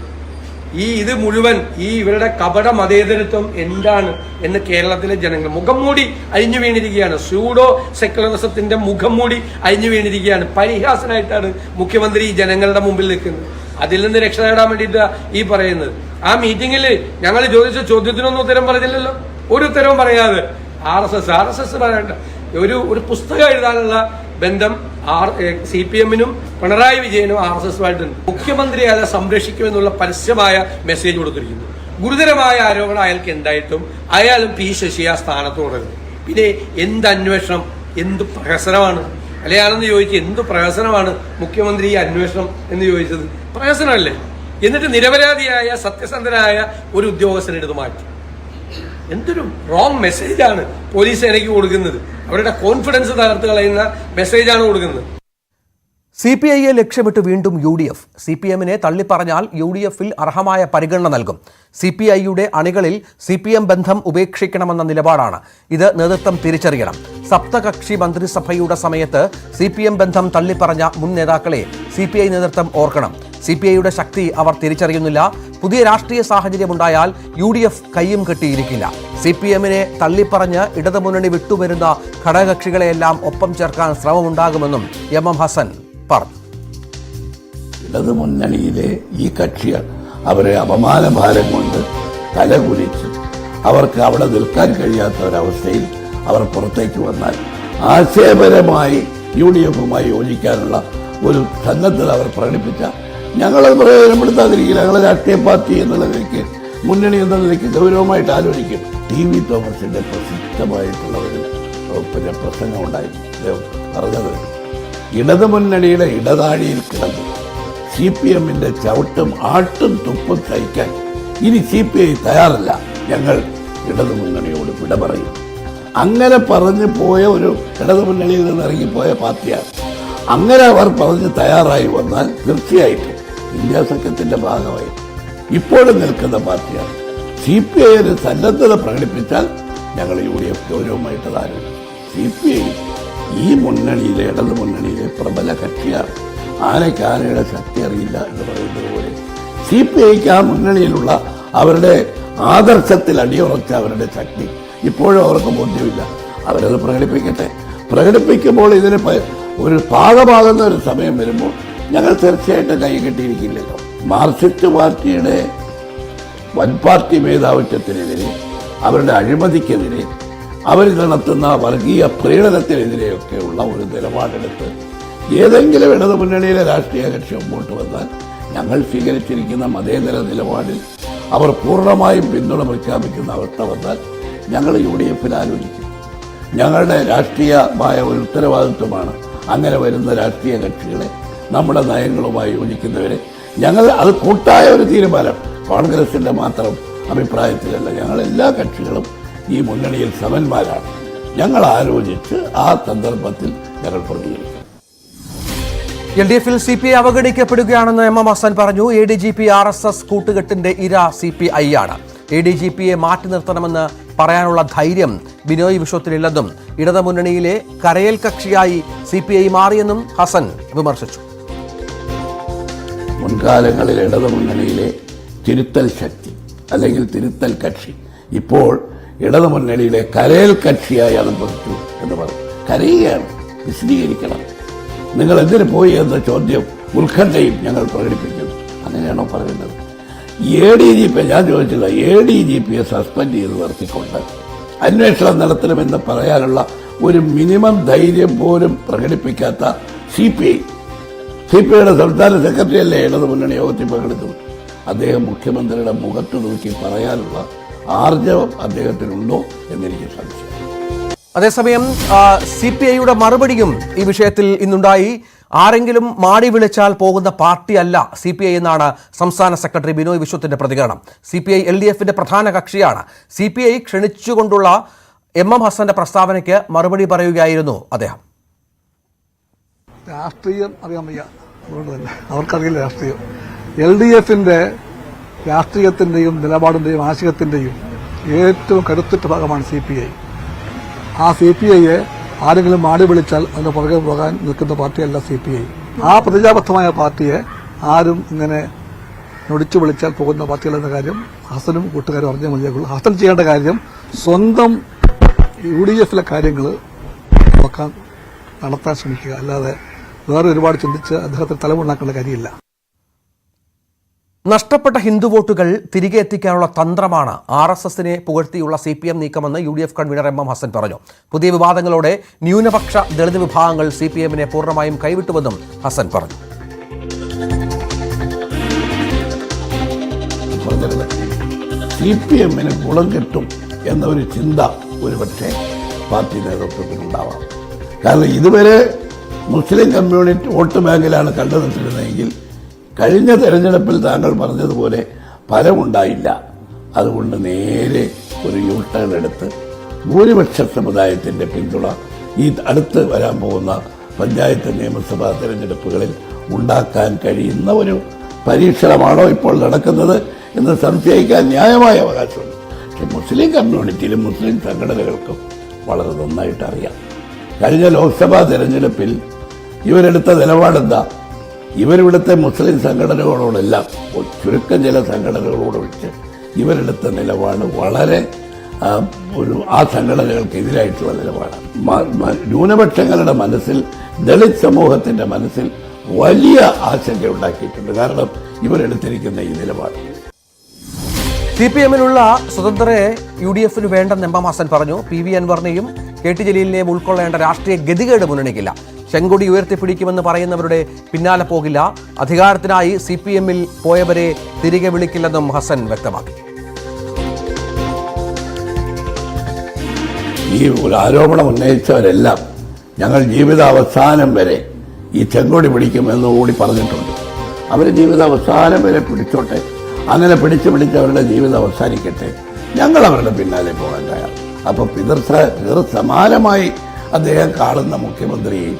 ഇത് മുഴുവൻ ഇവരുടെ കപട മതേതരത്വം എന്താണ് എന്ന് കേരളത്തിലെ ജനങ്ങൾ മുഖംമൂടി അഴിഞ്ഞു വീണിരിക്കുകയാണ്. സ്യൂഡോ സെക്യുലറിസത്തിന്റെ മുഖംമൂടി അഴിഞ്ഞു വീണിരിക്കുകയാണ്. പരിഹാസനായിട്ടാണ് മുഖ്യമന്ത്രി ജനങ്ങളുടെ മുമ്പിൽ നിൽക്കുന്നത്. അതിൽ നിന്ന് രക്ഷ നേടാൻ വേണ്ടിയിട്ട് ഈ പറയുന്നത്. ആ മീറ്റിംഗിൽ ഞങ്ങൾ ചോദിച്ച ചോദ്യത്തിനൊന്നും ഉത്തരം പറഞ്ഞില്ലല്ലോ. ഒരു ഉത്തരവും പറയാതെ RSS പറയണ്ട. ഒരു പുസ്തകം എഴുതാനുള്ള ബന്ധം CPMനും പിണറായി വിജയനും RSSുമായിട്ടുണ്ട്. മുഖ്യമന്ത്രി അയാളെ സംരക്ഷിക്കുമെന്നുള്ള പരസ്യമായ മെസ്സേജ് കൊടുത്തിരിക്കുന്നു. ഗുരുതരമായ ആരോപണം അയാൾക്ക് ഉണ്ടായിട്ടും അയാളും P ശശി ആ സ്ഥാനത്ത് തുടരുന്നു. പിന്നെ എന്ത് അന്വേഷണം, എന്ത് പ്രഹസനമാണ്? അയാളെന്ന് ചോദിച്ച് എന്ത് പ്രഹസനമാണ് മുഖ്യമന്ത്രി ഈ അന്വേഷണം എന്ന് ചോദിച്ചത്? പ്രഹസനമല്ലേ? എന്നിട്ട് നിരപരാധിയായ സത്യസന്ധനായ ഒരു ഉദ്യോഗസ്ഥനെടുത്ത് മാറ്റി. എന്തൊരു റോങ് മെസ്സേജാണ് പോലീസ് സേനയ്ക്ക് കൊടുക്കുന്നത്. അവരുടെ കോൺഫിഡൻസ് തകർത്ത് കളയുന്ന മെസ്സേജാണ് കൊടുക്കുന്നത്. CPIയെ ലക്ഷ്യമിട്ട് വീണ്ടും UDF. CPMനെ തള്ളിപ്പറഞ്ഞാൽ UDFൽ അർഹമായ പരിഗണന നൽകും. CPIയുടെ അണികളിൽ CPM ബന്ധം ഉപേക്ഷിക്കണമെന്ന നിലപാടാണ്. ഇത് നേതൃത്വം തിരിച്ചറിയണം. സപ്തകക്ഷി മന്ത്രിസഭയുടെ സമയത്ത് CPM ബന്ധം തള്ളിപ്പറഞ്ഞ മുൻ നേതാക്കളെ CPI നേതൃത്വം ഓർക്കണം. CPIയുടെ ശക്തി അവർ തിരിച്ചറിയുന്നില്ല. പുതിയ രാഷ്ട്രീയ സാഹചര്യമുണ്ടായാൽ UDF കയ്യും കെട്ടിയിരിക്കില്ല. CPMനെ തള്ളിപ്പറഞ്ഞ് ഇടതുമുന്നണി വിട്ടുവരുന്ന ഘടകകക്ഷികളെയെല്ലാം ഒപ്പം ചേർക്കാൻ ശ്രമമുണ്ടാകുമെന്നും MM ഹസൻ പറഞ്ഞു. ഇടതുമുന്നണിയിലെ ഈ കക്ഷികൾ അവരെ അപമാനഭാരം കൊണ്ട് തലകുലിച്ച് അവർക്ക് അവിടെ നിൽക്കാൻ കഴിയാത്ത ഒരവസ്ഥയിൽ അവർ പുറത്തേക്ക് വന്നാൽ ആശയപരമായി UDFുമായി യോജിക്കാനുള്ള ഒരു സന്നദ്ധത അവർ പ്രകടിപ്പിച്ച ഞങ്ങളത് പ്രയോജനപ്പെടുത്താതിരിക്കില്ല. ഞങ്ങളെ രാഷ്ട്രീയ പാർട്ടി എന്നുള്ള നിലയ്ക്ക്, മുന്നണി എന്ന നിലയ്ക്ക് ഗൗരവമായിട്ട് ആലോചിക്കും. TV തോമസിന്റെ പ്രസിദ്ധമായിട്ടുള്ള ഒരു പ്രസംഗം ഉണ്ടായിരുന്നു. പറഞ്ഞത് ഇടതുമുന്നണിയുടെ ഇടതാഴിയിൽ കിടന്ന് CPMന്റെ ചവിട്ടും ആട്ടും തുപ്പും സഹിക്കാൻ ഇനി CPI തയ്യാറല്ല. ഞങ്ങൾ ഇടതുമുന്നണിയോട് വിട പറയും. അങ്ങനെ പറഞ്ഞു പോയ ഒരു ഇടതുമുന്നണിയിൽ നിന്ന് ഇറങ്ങിപ്പോയ പാർട്ടിയാണ്. അങ്ങനെ അവർ പറഞ്ഞ് തയ്യാറായി വന്നാൽ തീർച്ചയായിട്ടും ഇന്ത്യ സഖ്യത്തിന്റെ ഭാഗമായി ഇപ്പോഴും നിൽക്കുന്ന പാർട്ടിയാണ്. CPI സന്നദ്ധത പ്രകടിപ്പിച്ചാൽ ഞങ്ങൾ UDF ഗൗരവമായിട്ട് ആരും. CPI ഈ മുന്നണിയിലെ ഇടതുമുന്നണിയിലെ പ്രബല കക്ഷിയാണ്. ആനയ്ക്ക് ആനയുടെ ശക്തി അറിയില്ല എന്ന് പറയുന്നത് പോലെ CPIക്ക് ആ മുന്നണിയിലുള്ള അവരുടെ ആദർശത്തിൽ അടിയുറച്ച അവരുടെ ശക്തി ഇപ്പോഴും അവർക്ക് ബോധ്യമില്ല. അവരത് പ്രകടിപ്പിക്കട്ടെ. പ്രകടിപ്പിക്കുമ്പോൾ ഇതിന് ഒരു പാകമാകുന്ന ഒരു സമയം വരുമ്പോൾ ഞങ്ങൾ തീർച്ചയായിട്ടും കൈകെട്ടിയിരിക്കില്ലല്ലോ. മാർക്സിസ്റ്റ് പാർട്ടിയുടെ വൻപാർട്ടി മേധാവിത്വത്തിനെതിരെ, അവരുടെ അഴിമതിക്കെതിരെ, അവർ നടത്തുന്ന വർഗീയ പ്രീണനത്തിനെതിരെയൊക്കെയുള്ള ഒരു നിലപാടെടുത്ത് ഏതെങ്കിലും ഇടതുമുന്നണിയിലെ രാഷ്ട്രീയ കക്ഷി മുമ്പോട്ട് വന്നാൽ ഞങ്ങൾ സ്വീകരിച്ചിരിക്കുന്ന മതേതര നിലപാടിൽ അവർ പൂർണ്ണമായും പിന്തുണ പ്രഖ്യാപിക്കുന്ന അവസ്ഥ വന്നാൽ ഞങ്ങൾ UDFിൽ ആലോചിക്കും. ഞങ്ങളുടെ രാഷ്ട്രീയമായ ഒരു ഉത്തരവാദിത്വമാണ് അങ്ങനെ വരുന്ന രാഷ്ട്രീയ കക്ഷികളെ, നമ്മുടെ നയങ്ങളുമായി യോജിക്കുന്നവരെ ഞങ്ങൾ അത് കൂട്ടായ ഒരു തീരുമാനം, കോൺഗ്രസിന്റെ മാത്രം അഭിപ്രായത്തിലല്ല. ഞങ്ങൾ എല്ലാ കക്ഷികളും ഈ മുന്നണിയിൽ സമന്മാരാണ്. ഞങ്ങൾ ആലോചിച്ച് ആ സന്ദർഭത്തിൽ ഞങ്ങൾ പ്രതികരിക്കും. LDFൽ CPI അവഗണിക്കപ്പെടുകയാണെന്ന് MM ഹസൻ പറഞ്ഞു. ADGP RSS കൂട്ടുകെട്ടിന്റെ ഇര CPI ആണ്. ADGPയെ മാറ്റി നിർത്തണമെന്ന് പറയാനുള്ള ധൈര്യം ബിനോയ് വിശ്വത്തിനില്ലെന്നും ഇടതുമുന്നണിയിലെ കരയൽ കക്ഷിയായി CPI മാറിയെന്നും ഹസൻ വിമർശിച്ചു. മുൻകാലങ്ങളിൽ ഇടതുമുന്നണിയിലെ തിരുത്തൽ ശക്തി അല്ലെങ്കിൽ തിരുത്തൽ കക്ഷി ഇപ്പോൾ ഇടതുമുന്നണിയിലെ കരയൽ കക്ഷിയായി അനുഭവിച്ചു എന്ന് പറഞ്ഞു. കരയുകയാണ്. വിശദീകരിക്കണം. നിങ്ങൾ എന്തിനു പോയി എന്ന ചോദ്യം ഉത്കണ്ഠയും ഞങ്ങൾ പ്രകടിപ്പിക്കുന്നു. അങ്ങനെയാണോ പറയുന്നത്? ADGP ഞാൻ ചോദിച്ചില്ല, ADGPയെ സസ്പെൻഡ് ചെയ്ത് നിർത്തിക്കൊണ്ട് അന്വേഷണം നടത്തണമെന്ന് പറയാനുള്ള ഒരു മിനിമം ധൈര്യം പോലും പ്രകടിപ്പിക്കാത്ത CPIയുടെ സംസ്ഥാന സെക്രട്ടറി അല്ലേ ഇടതു മുന്നണി യോഗത്തിൽ പങ്കെടുത്തു. അദ്ദേഹം മുഖ്യമന്ത്രിയുടെ മുഖത്ത് നോക്കി പറയാനുള്ള ആർജവം അദ്ദേഹത്തിനുണ്ടോ എന്നെനിക്ക് സംശയം. അതേസമയം CPIയുടെ മറുപടിയും ഈ വിഷയത്തിൽ ഇന്നുണ്ടായി. ആരെങ്കിലും മാടി വിളിച്ചാൽ പോകുന്ന പാർട്ടിയല്ല CPI എന്നാണ് സംസ്ഥാന സെക്രട്ടറി ബിനോയ് വിശ്വത്തിന്റെ പ്രതികരണം. CPI LDFന്റെ പ്രധാന കക്ഷിയാണ്. CPI ക്ഷണിച്ചുകൊണ്ടുള്ള MM ഹസന്റെ പ്രസ്താവനയ്ക്ക് മറുപടി പറയുകയായിരുന്നു അദ്ദേഹം. രാഷ്ട്രീയം അറിയാൻ വയ്യ, അതുകൊണ്ട് തന്നെ അവർക്കറിയില്ല രാഷ്ട്രീയം. LDFന്റെ രാഷ്ട്രീയത്തിന്റെയും നിലപാടിന്റെയും ആശയത്തിന്റെയും ഏറ്റവും കരുത്തുറ്റ ഭാഗമാണ് CPI. ആ CPIയെ ആരെങ്കിലും മാടി വിളിച്ചാൽ അതിന് പുറകെ പോകാൻ നിൽക്കുന്ന പാർട്ടിയല്ല CPI. ആ പ്രതിജ്ഞാബദ്ധമായ പാർട്ടിയെ ആരും ഇങ്ങനെ നൊടിച്ചു വിളിച്ചാൽ പോകുന്ന പാർട്ടികളെന്ന കാര്യം ഹസനും കൂട്ടുകാരും അറിഞ്ഞേ മതിയാകുള്ളൂ. ഹസൻ ചെയ്യേണ്ട കാര്യം സ്വന്തം UDFിലെ കാര്യങ്ങൾ നടത്താൻ ശ്രമിക്കുക, അല്ലാതെ വേറെ ഒരുപാട് ചിന്തിച്ച് അദ്ദേഹത്തിന് തലമുണ്ടാക്കേണ്ട കാര്യമില്ല. നഷ്ടപ്പെട്ട ഹിന്ദു വോട്ടുകൾ തിരികെ എത്തിക്കാനുള്ള തന്ത്രമാണ് RSSനെ പുകഴ്ത്തിയുള്ള CPM നീക്കമെന്ന് UDF കൺവീനർ MM ഹസൻ പറഞ്ഞു. പുതിയ വിവാദങ്ങളോടെ ന്യൂനപക്ഷ ദളിത് വിഭാഗങ്ങൾ CPMനെ പൂർണ്ണമായും കൈവിട്ടുവെന്നും ഹസൻ പറഞ്ഞു. CPMന് കുളം കിട്ടും എന്ന ഒരു ചിന്ത ഒരുപക്ഷെ പാർട്ടി നേതൃത്വത്തിനുണ്ടാവാം. കാരണം ഇതുവരെ മുസ്ലിം കമ്മ്യൂണിറ്റി വോട്ട് ബാങ്കിലാണ് കണ്ടുനിന്നിരുന്നതെങ്കിൽ കഴിഞ്ഞ തെരഞ്ഞെടുപ്പിൽ താങ്കൾ പറഞ്ഞതുപോലെ ഫലമുണ്ടായില്ല. അതുകൊണ്ട് നേരെ ഒരു യൂട്ടേൺ എടുത്ത് ഭൂരിപക്ഷ സമുദായത്തിന്റെ പിന്തുണ ഈ അടുത്ത് വരാൻ പോകുന്ന പഞ്ചായത്ത് നിയമസഭാ തെരഞ്ഞെടുപ്പുകളിൽ ഉണ്ടാക്കാൻ കഴിയുന്ന ഒരു പരീക്ഷണമാണോ ഇപ്പോൾ നടക്കുന്നത് എന്ന് സംശയിക്കാൻ ന്യായമായ അവകാശമുണ്ട്. പക്ഷെ മുസ്ലിം കമ്മ്യൂണിറ്റിയിലും മുസ്ലിം സംഘടനകൾക്കും വളരെ നന്നായിട്ട് അറിയാം. കഴിഞ്ഞ ലോക്സഭാ തെരഞ്ഞെടുപ്പിൽ ഇവരെടുത്ത നിലപാടെന്താ? ഇവരിവിടുത്തെ മുസ്ലിം സംഘടനകളോടെല്ലാം ചുരുക്കം ചില സംഘടനകളോടൊഴിച്ച് ഇവരെടുത്ത നിലപാട് വളരെ ആ സംഘടനകൾക്കെതിരായിട്ടുള്ള നിലപാടാണ്. ന്യൂനപക്ഷങ്ങളുടെ മനസ്സിൽ, ദളിത് സമൂഹത്തിന്റെ മനസ്സിൽ വലിയ ആശങ്ക ഉണ്ടാക്കിയിട്ടുണ്ട്. കാരണം ഇവരെടുത്തിരിക്കുന്ന ഈ നിലപാട്. CPMനുള്ള സ്വതന്ത്രരെ UDFന് വേണ്ടെന്ന് MM ഹസൻ പറഞ്ഞു. PV അൻവറിനെയും KT ജലീലിനെയും ഉൾക്കൊള്ളേണ്ട രാഷ്ട്രീയ ഗതികേട് മുന്നണിക്കില്ല. ചെങ്കൊടി ഉയർത്തിപ്പിടിക്കുമെന്ന് പറയുന്നവരുടെ പിന്നാലെ പോകില്ല. അധികാരത്തിനായി CPMൽ പോയവരെ തിരികെ വിളിക്കില്ലെന്നും ഹസൻ വ്യക്തമാക്കി. ഈ ഒരു ആരോപണം ഉന്നയിച്ചവരെല്ലാം ഞങ്ങൾ ജീവിതാവസാനം വരെ ഈ ചെങ്കൊടി പിടിക്കുമെന്ന് കൂടി പറഞ്ഞിട്ടുണ്ട്. അവർ ജീവിതാവസാനം വരെ പിടിച്ചോട്ടെ. അങ്ങനെ പിടിച്ച് അവരുടെ ജീവിതം അവസാനിക്കട്ടെ. ഞങ്ങൾ അവരുടെ പിന്നാലെ പോകാൻ തയ്യാർ. അപ്പൊ സമാനമായി അദ്ദേഹം കാണുന്ന മുഖ്യമന്ത്രിയെയും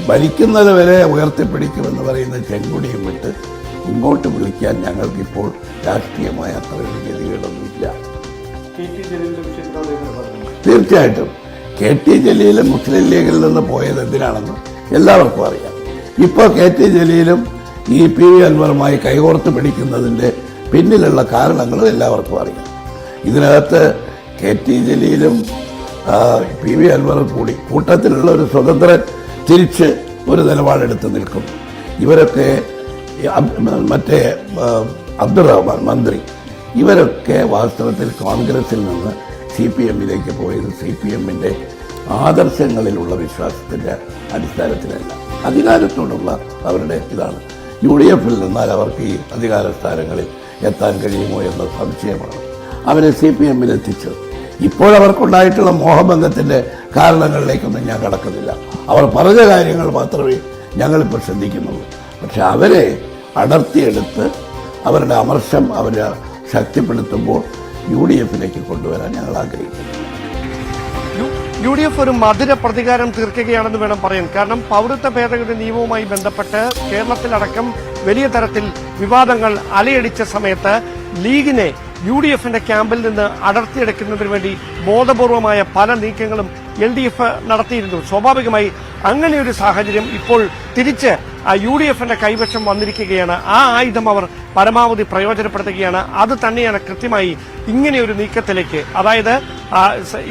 ഭരിക്കുന്നത് വരെ ഉയർത്തിപ്പിടിക്കുമെന്ന് പറയുന്ന ചെങ്കൊടിയും വിട്ട് ഇങ്ങോട്ട് വിളിക്കാൻ ഞങ്ങൾക്കിപ്പോൾ രാഷ്ട്രീയമായ അത്ര ഒരു ഗതികളൊന്നുമില്ല. തീർച്ചയായിട്ടും KT ജലീൽ മുസ്ലിം ലീഗിൽ നിന്ന് പോയത് എന്തിനാണെന്ന് എല്ലാവർക്കും അറിയാം. ഇപ്പോൾ KT ജലീലും ഈ PV അൻവറുമായി കൈകോർത്ത് പിടിക്കുന്നതിൻ്റെ പിന്നിലുള്ള കാരണങ്ങളും എല്ലാവർക്കും അറിയാം. ഇതിനകത്ത് KT ജലീലും PV അൻവറും കൂടി കൂട്ടത്തിലുള്ള ഒരു സ്വതന്ത്രൻ തിരിച്ച് ഒരു നിലപാടെടുത്ത് നിൽക്കും. ഇവരൊക്കെ മറ്റേ അബ്ദുറഹ്മാൻ മന്ത്രി, ഇവരൊക്കെ വാസ്തവത്തിൽ കോൺഗ്രസിൽ നിന്ന് CPMലേക്ക് പോയത് CPMന്റെ ആദർശങ്ങളിലുള്ള വിശ്വാസത്തിന്റെ അടിസ്ഥാനത്തിലല്ല, അധികാരത്തോടുള്ള അവരുടെ ഇതാണ്. UDFിൽ നിന്നാൽ അവർക്ക് ഈ അധികാര സ്ഥാനങ്ങളിൽ എത്താൻ കഴിയുമോ എന്ന സംശയമാണ് അവരെ CPMൽ എത്തിച്ചത്. ഇപ്പോൾ അവർക്കുണ്ടായിട്ടുള്ള മോഹഭംഗത്തിന്റെ കാരണങ്ങളിലേക്കൊന്നും ഞാൻ കടക്കുന്നില്ല. അവർ പറഞ്ഞ കാര്യങ്ങൾ മാത്രമേ ഞങ്ങളിപ്പോൾ ശ്രദ്ധിക്കുന്നുള്ളൂ. പക്ഷെ അവരെ അടർത്തിയെടുത്ത് അവരുടെ അമർഷം അവരെ ശക്തിപ്പെടുത്തുമ്പോൾ UDFിലേക്ക് കൊണ്ടുവരാൻ ഞങ്ങൾ ആഗ്രഹിക്കുന്നു. UDF ഒരു മധുര പ്രതികാരം തീർക്കുകയാണെന്ന് വേണം പറയാൻ. കാരണം പൗരത്വ ഭേദഗതി നിയമവുമായി ബന്ധപ്പെട്ട് കേരളത്തിലടക്കം വലിയ തരത്തിൽ വിവാദങ്ങൾ അലയടിച്ച സമയത്ത് ലീഗിനെ UDFന്റെ ക്യാമ്പിൽ നിന്ന് അടർത്തിയെടുക്കുന്നതിന് വേണ്ടി ബോധപൂർവമായ പല നീക്കങ്ങളും LDF നടത്തിയിരുന്നു. സ്വാഭാവികമായി അങ്ങനെ ഒരു സാഹചര്യം ഇപ്പോൾ തിരിച്ച് UDFന്റെ കൈവശം വന്നിരിക്കുകയാണ്. ആ ആയുധം അവർ പരമാവധി പ്രയോജനപ്പെടുത്തുകയാണ്. അത് തന്നെയാണ് കൃത്യമായി ഇങ്ങനെയൊരു നീക്കത്തിലേക്ക്, അതായത്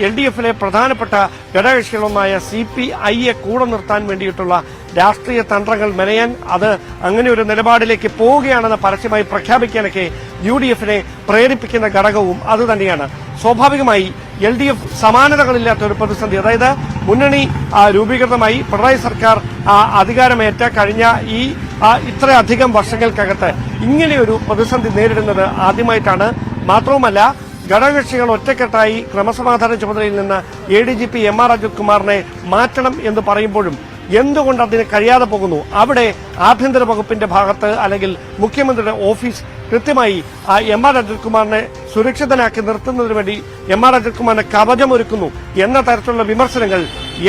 LDFിലെ പ്രധാനപ്പെട്ട ഘടകകക്ഷികളൊന്നായ CPIയെ കൂടെ നിർത്താൻ വേണ്ടിയിട്ടുള്ള രാഷ്ട്രീയ തന്ത്രങ്ങൾ മെനയാൻ, അത് അങ്ങനെ ഒരു നിലപാടിലേക്ക് പോവുകയാണെന്ന് പരസ്യമായി പ്രഖ്യാപിക്കാനൊക്കെ UDF പ്രേരിപ്പിക്കുന്ന ഘടകവും അതുതന്നെയാണ്. സ്വാഭാവികമായി LDF സമാനതകളില്ലാത്ത ഒരു പ്രതിസന്ധി, അതായത് മുന്നണി രൂപീകൃതമായി പിണറായി സർക്കാർ അധികാരമേറ്റ കഴിഞ്ഞ ഈ ഇത്രയധികം വർഷങ്ങൾക്കകത്ത് ഇങ്ങനെയൊരു പ്രതിസന്ധി നേരിടുന്നത് ആദ്യമായിട്ടാണ്. മാത്രവുമല്ല, ഘടകകക്ഷികൾ ഒറ്റക്കെട്ടായി ക്രമസമാധാന ചുമതലയിൽ നിന്ന് ADGP MR അജിത് കുമാറിനെ മാറ്റണം എന്ന് പറയുമ്പോഴും എന്തുകൊണ്ട് അതിന് കഴിയാതെ പോകുന്നു? അവിടെ ആഭ്യന്തര വകുപ്പിന്റെ ഭാഗത്ത് അല്ലെങ്കിൽ മുഖ്യമന്ത്രിയുടെ ഓഫീസ് കൃത്യമായി MR അജിത് കുമാറിനെ സുരക്ഷിതനാക്കി നിർത്തുന്നതിന് വേണ്ടി MR അജിത് കുമാറിനെ കവചമൊരുക്കുന്നു എന്ന തരത്തിലുള്ള വിമർശനങ്ങൾ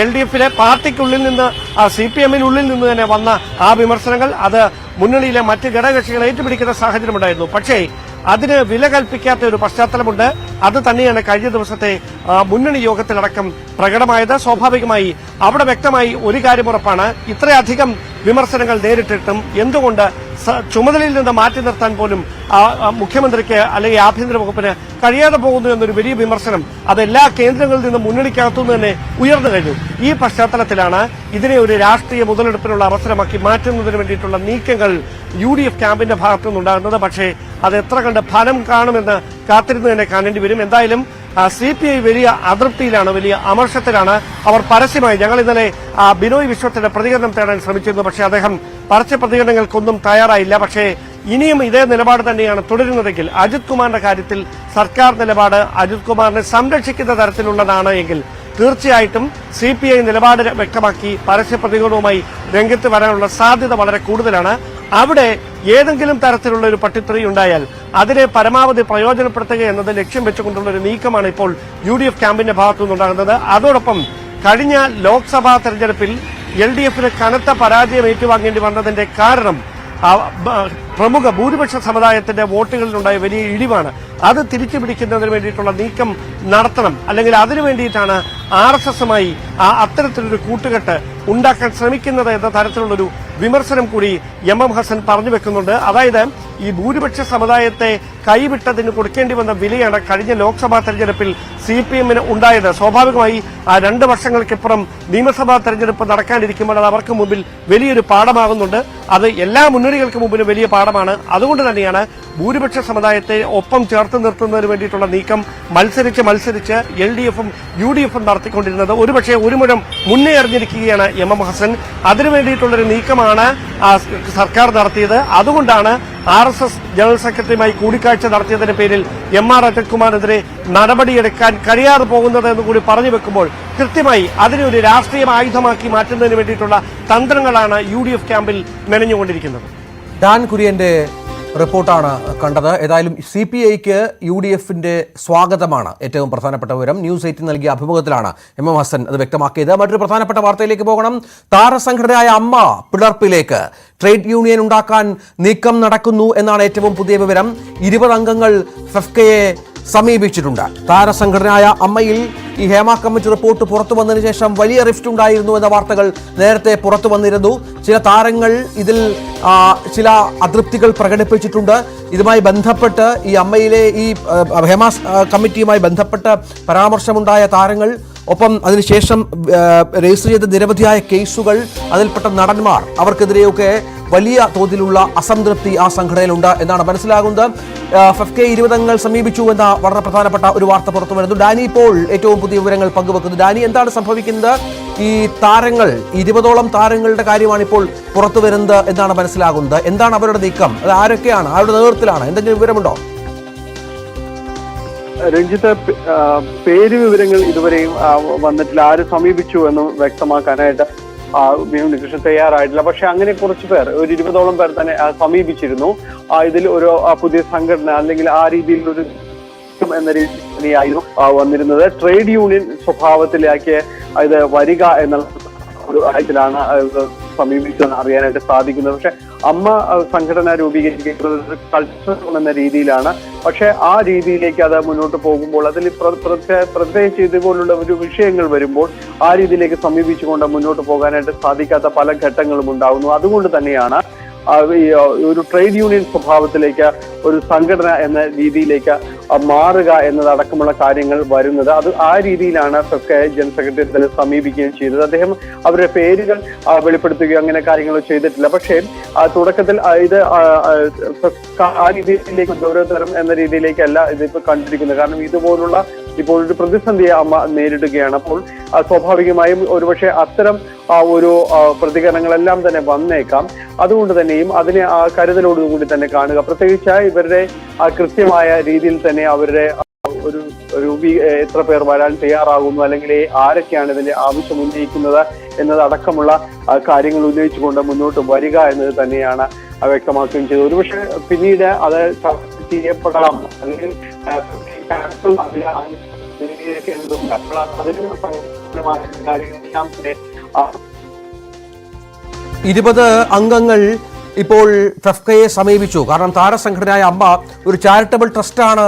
LDF പാർട്ടിക്കുള്ളിൽ നിന്ന് CPM-നുള്ളിൽ നിന്ന് തന്നെ വന്ന ആ വിമർശനങ്ങൾ അത് മുന്നണിയിലെ മറ്റ് ഘടകകക്ഷികൾ ഏറ്റുപിടിക്കുന്ന സാഹചര്യമുണ്ടായിരുന്നു. പക്ഷേ അതിന് വില കൽപ്പിക്കാത്ത ഒരു പശ്ചാത്തലമുണ്ട്. അത് തന്നെയാണ് കഴിഞ്ഞ ദിവസത്തെ മുന്നണി യോഗത്തിലടക്കം പ്രകടമായത്. സ്വാഭാവികമായി അവിടെ വ്യക്തമായി ഒരു കാര്യം ഉറപ്പാണ്, ഇത്രയധികം വിമർശനങ്ങൾ നേരിട്ടിട്ടും എന്തുകൊണ്ട് ചുമതലയിൽ നിന്ന് മാറ്റി നിർത്താൻ പോലും മുഖ്യമന്ത്രിക്ക് അല്ലെങ്കിൽ ആഭ്യന്തര വകുപ്പിന് കഴിയാതെ പോകുന്നു എന്നൊരു വലിയ വിമർശനം അത് എല്ലാ കേന്ദ്രങ്ങളിൽ നിന്നും മുന്നണിക്കകത്തുനിന്ന് തന്നെ ഉയർന്നു കഴിഞ്ഞു. ഈ പശ്ചാത്തലത്തിലാണ് ഇതിനെ ഒരു രാഷ്ട്രീയ മുതലെടുപ്പിനുള്ള അവസരമാക്കി മാറ്റുന്നതിന് വേണ്ടിയിട്ടുള്ള നീക്കങ്ങൾ UDF ക്യാമ്പിന്റെ ഭാഗത്തു നിന്നുണ്ടാകുന്നത്. പക്ഷേ അത് എത്ര കണ്ട് ഫലം കാണുമെന്ന് കാത്തിരുന്ന് തന്നെ കാണേണ്ടി വരും. എന്തായാലും CPI വലിയ അതൃപ്തിയിലാണ്, വലിയ അമർഷത്തിലാണ്. അവർ പരസ്യമായി, ഞങ്ങൾ ഇന്നലെ ബിനോയ് വിശ്വത്തിന്റെ പ്രതികരണം തേടാൻ ശ്രമിച്ചിരുന്നു, പക്ഷേ അദ്ദേഹം പരസ്യ പ്രതികരണങ്ങൾക്കൊന്നും തയ്യാറായില്ല. പക്ഷേ ഇനിയും ഇതേ നിലപാട് തന്നെയാണ് തുടരുന്നതെങ്കിൽ, അജിത് കുമാറിന്റെ കാര്യത്തിൽ സർക്കാർ നിലപാട് അജിത് കുമാറിനെ സംരക്ഷിക്കുന്ന തരത്തിലുള്ളതാണ് എങ്കിൽ തീർച്ചയായിട്ടും CPI നിലപാട് വ്യക്തമാക്കി പരസ്യ പ്രതികരണവുമായി രംഗത്ത് വരാനുള്ള സാധ്യത വളരെ കൂടുതലാണ്. അവിടെ ഏതെങ്കിലും തരത്തിലുള്ള ഒരു പട്ടിത്തെറി ഉണ്ടായാൽ അതിനെ പരമാവധി പ്രയോജനപ്പെടുത്തുക എന്നത് ലക്ഷ്യം വെച്ചുകൊണ്ടുള്ള ഒരു നീക്കമാണ് ഇപ്പോൾ UDF ക്യാമ്പിന്റെ ഭാഗത്തുനിന്നുണ്ടാകുന്നത്. അതോടൊപ്പം കഴിഞ്ഞ ലോക്സഭാ തെരഞ്ഞെടുപ്പിൽ LDF കനത്ത പരാജയം ഏറ്റുവാങ്ങേണ്ടി വന്നതിന്റെ കാരണം പ്രമുഖ ഭൂരിപക്ഷ സമുദായത്തിന്റെ വോട്ടുകളിലുണ്ടായ വലിയ ഇടിവാണ്. അത് തിരിച്ചു പിടിക്കുന്നതിന് വേണ്ടിയിട്ടുള്ള നീക്കം നടത്തണം, അല്ലെങ്കിൽ അതിനു വേണ്ടിയിട്ടാണ് RSSുമായി അത്തരത്തിലൊരു കൂട്ടുകെട്ട് ഉണ്ടാക്കാൻ ശ്രമിക്കുന്നത് എന്ന തരത്തിലുള്ളൊരു വിമർശനം കൂടി MM ഹസൻ പറഞ്ഞു വെക്കുന്നുണ്ട്. അതായത് ഈ ഭൂരിപക്ഷ സമുദായത്തെ കൈവിട്ടതിന് കൊടുക്കേണ്ടി വന്ന വിലയാണ് കഴിഞ്ഞ ലോക്സഭാ തെരഞ്ഞെടുപ്പിൽ CPM-ന് ഉണ്ടായത്. സ്വാഭാവികമായി 2 വർഷങ്ങൾക്കിപ്പുറം നിയമസഭാ തെരഞ്ഞെടുപ്പ് നടക്കാനിരിക്കുമ്പോൾ അത് അവർക്ക് മുമ്പിൽ വലിയൊരു പാഠമാകുന്നുണ്ട്. അത് എല്ലാ മുന്നണികൾക്ക് മുമ്പിലും വലിയ പാഠമാണ്. അതുകൊണ്ട് തന്നെയാണ് ഭൂരിപക്ഷ സമുദായത്തെ ഒപ്പം ചേർത്ത് നിർത്തുന്നതിന് വേണ്ടിയിട്ടുള്ള നീക്കം മത്സരിച്ച് LDF-ഉം UDF-ഉം നടത്തിക്കൊണ്ടിരുന്നത്. ഒരുപക്ഷെ ഒരു മുഴം മുന്നേ അറിഞ്ഞിരിക്കുകയാണ് MM ഹസൻ. അതിനു വേണ്ടിയിട്ടുള്ളൊരു നീക്കമാണ് സർക്കാർ നടത്തിയത്. അതുകൊണ്ടാണ് RSS ജനറൽ സെക്രട്ടറിയുമായി കൂടിക്കാഴ്ച നടത്തിയതിന്റെ പേരിൽ MR അജിത് കുമാറിനെതിരെ നടപടിയെടുക്കാൻ കഴിയാതെ പോകുന്നത് എന്ന് കൂടി പറഞ്ഞു വെക്കുമ്പോൾ കൃത്യമായി അതിനെ ഒരു രാഷ്ട്രീയ ആയുധമാക്കി മാറ്റുന്നതിന് വേണ്ടിയിട്ടുള്ള തന്ത്രങ്ങളാണ് UDF ക്യാമ്പിൽ മെനഞ്ഞുകൊണ്ടിരിക്കുന്നത്. ഡാൻ കുര്യന്റെ റിപ്പോർട്ടാണ് കണ്ടത്. ഏതായാലും CPIക്ക് UDF-ന്റെ സ്വാഗതമാണ് ഏറ്റവും പ്രധാനപ്പെട്ട വിവരം. ന്യൂസ് 18 നൽകിയ അഭിമുഖത്തിലാണ് MM ഹസൻ അത് വ്യക്തമാക്കിയത്. മറ്റൊരു പ്രധാനപ്പെട്ട വാർത്തയിലേക്ക് പോകണം. താരസംഘടനയായ അമ്മ പിളർപ്പിലേക്ക് ട്രേഡ് യൂണിയൻ ഉണ്ടാക്കാൻ നീക്കം നടക്കുന്നു എന്നാണ് ഏറ്റവും പുതിയ വിവരം. 20 അംഗങ്ങൾ ഫെഫ്കയെ സമീപിച്ചിട്ടുണ്ട്. താരസംഘടനയായ അമ്മയിൽ ഈ ഹേമ കമ്മിറ്റി റിപ്പോർട്ട് പുറത്തു വന്നതിന് ശേഷം വലിയ റിഫ്റ്റ് ഉണ്ടായിരുന്നു എന്ന വാർത്തകൾ നേരത്തെ പുറത്തു വന്നിരുന്നു. ചില താരങ്ങൾ ഇതിൽ ചില അതൃപ്തികൾ പ്രകടിപ്പിച്ചിട്ടുണ്ട്. ഇതുമായി ബന്ധപ്പെട്ട് ഈ അമ്മയിലെ ഈ ഹേമ കമ്മിറ്റിയുമായി ബന്ധപ്പെട്ട് പരാമർശമുണ്ടായ താരങ്ങൾ, ഒപ്പം അതിനുശേഷം രജിസ്റ്റർ ചെയ്ത നിരവധിയായ കേസുകൾ, അതിൽപ്പെട്ട നടന്മാർ, അവർക്കെതിരെയൊക്കെ വലിയ തോതിലുള്ള അസംതൃപ്തി ആ സംഘടനയിലുണ്ട് എന്നാണ് മനസ്സിലാകുന്നത്. ഫെഫ്കെ 20 അംഗങ്ങൾ സമീപിച്ചു എന്ന വളരെ പ്രധാനപ്പെട്ട ഒരു വാർത്ത പുറത്തു വരുന്നു. ഡാനി ഇപ്പോൾ ഏറ്റവും പുതിയ വിവരങ്ങൾ പങ്കുവെക്കുന്നു. ഡാനി, എന്താണ് സംഭവിക്കുന്നത്? ഈ താരങ്ങൾ 20ഓളം താരങ്ങളുടെ കാര്യമാണ് ഇപ്പോൾ പുറത്തു വരുന്നത് എന്നാണ് മനസ്സിലാകുന്നത്. എന്താണ് അവരുടെ നീക്കം? അത് ആരൊക്കെയാണ്? ആരുടെ നേതൃത്വത്തിലാണ്? എന്തെങ്കിലും വിവരമുണ്ടോ? രഞ്ജിത്ത്, പേര് വിവരങ്ങൾ ഇതുവരെയും വന്നിട്ടില്ല. ആര് സമീപിച്ചു എന്ന് വ്യക്തമാക്കാനായിട്ട് കൃഷ്ണൻ തയ്യാറായിട്ടില്ല. പക്ഷെ അങ്ങനെ കുറച്ച് പേർ, ഒരു 20ഓളം പേർ തന്നെ സമീപിച്ചിരുന്നു. ഇതിൽ ഒരു പുതിയ സംഘടന അല്ലെങ്കിൽ ആ രീതിയിലൊരു എന്ന രീതിയായിരുന്നു വന്നിരുന്നത്. ട്രേഡ് യൂണിയൻ സ്വഭാവത്തിലേക്ക് ഇത് വരിക എന്നുള്ള ഒരു കാര്യത്തിലാണ് സമീപിച്ചെന്ന് അറിയാനായിട്ട് സാധിക്കുന്നത്. പക്ഷെ അമ്മ സംഘടന രൂപീകരിക്കുന്നത് കൾച്ചർ എന്ന രീതിയിലാണ്. പക്ഷെ ആ രീതിയിലേക്ക് അത് മുന്നോട്ട് പോകുമ്പോൾ അതിൽ പ്രത്യേകിച്ച് ഇതുപോലുള്ള ഒരു വിഷയങ്ങൾ വരുമ്പോൾ ആ രീതിയിലേക്ക് സമീപിച്ചുകൊണ്ട് മുന്നോട്ട് പോകാനായിട്ട് സാധിക്കാത്ത പല ഘട്ടങ്ങളും ഉണ്ടാകുന്നു. അതുകൊണ്ട് തന്നെയാണ് ഒരു ട്രേഡ് യൂണിയൻ സ്വഭാവത്തിലേക്ക്, ഒരു സംഘടന എന്ന രീതിയിലേക്ക് മാറുക എന്നതടക്കമുള്ള കാര്യങ്ങൾ വരുന്നത്. അത് ആ രീതിയിലാണ് ഫെഫ്ക ജനറൽ സെക്രട്ടറി സമീപിക്കുകയും ചെയ്തത്. അദ്ദേഹം അവരുടെ പേരുകൾ വെളിപ്പെടുത്തുകയോ അങ്ങനെ കാര്യങ്ങൾ ചെയ്തിട്ടില്ല. പക്ഷേ തുടക്കത്തിൽ ഇത് ആ രീതിയിലേക്ക് ഗൗരവതരം എന്ന രീതിയിലേക്കല്ല ഇതിപ്പോ കണ്ടിരിക്കുന്നത്. കാരണം ഇതുപോലുള്ള ഇപ്പോൾ ഒരു പ്രതിസന്ധിയെ അമ്മ നേരിടുകയാണ്. അപ്പോൾ സ്വാഭാവികമായും ഒരുപക്ഷെ അത്തരം ഒരു പ്രതികരണങ്ങളെല്ലാം തന്നെ വന്നേക്കാം. അതുകൊണ്ട് തന്നെയും അതിനെ ആ കരുതലോടുകൂടി തന്നെ കാണുക. പ്രത്യേകിച്ച് ഇവരുടെ കൃത്യമായ രീതിയിൽ തന്നെ അവരുടെ ഒരു എത്ര പേർ വരാൻ തയ്യാറാകുന്നു, അല്ലെങ്കിൽ ആരൊക്കെയാണ് ഇതിന്റെ ആവശ്യം ഉന്നയിക്കുന്നത് എന്നതടക്കമുള്ള കാര്യങ്ങൾ ഉന്നയിച്ചുകൊണ്ട് മുന്നോട്ട് വരിക എന്നത് തന്നെയാണ് വ്യക്തമാക്കുകയും ചെയ്തത്. ഒരുപക്ഷെ പിന്നീട് അത് ചർച്ച ചെയ്യപ്പെടണം, അല്ലെങ്കിൽ കാര്യങ്ങളെല്ലാം തന്നെ 20 അംഗങ്ങൾ ഇപ്പോൾ ഫെഫ്കയെ സമീപിച്ചു. കാരണം താരസംഘടനയായ അമ്മ ഒരു ചാരിറ്റബിൾ ട്രസ്റ്റാണ്,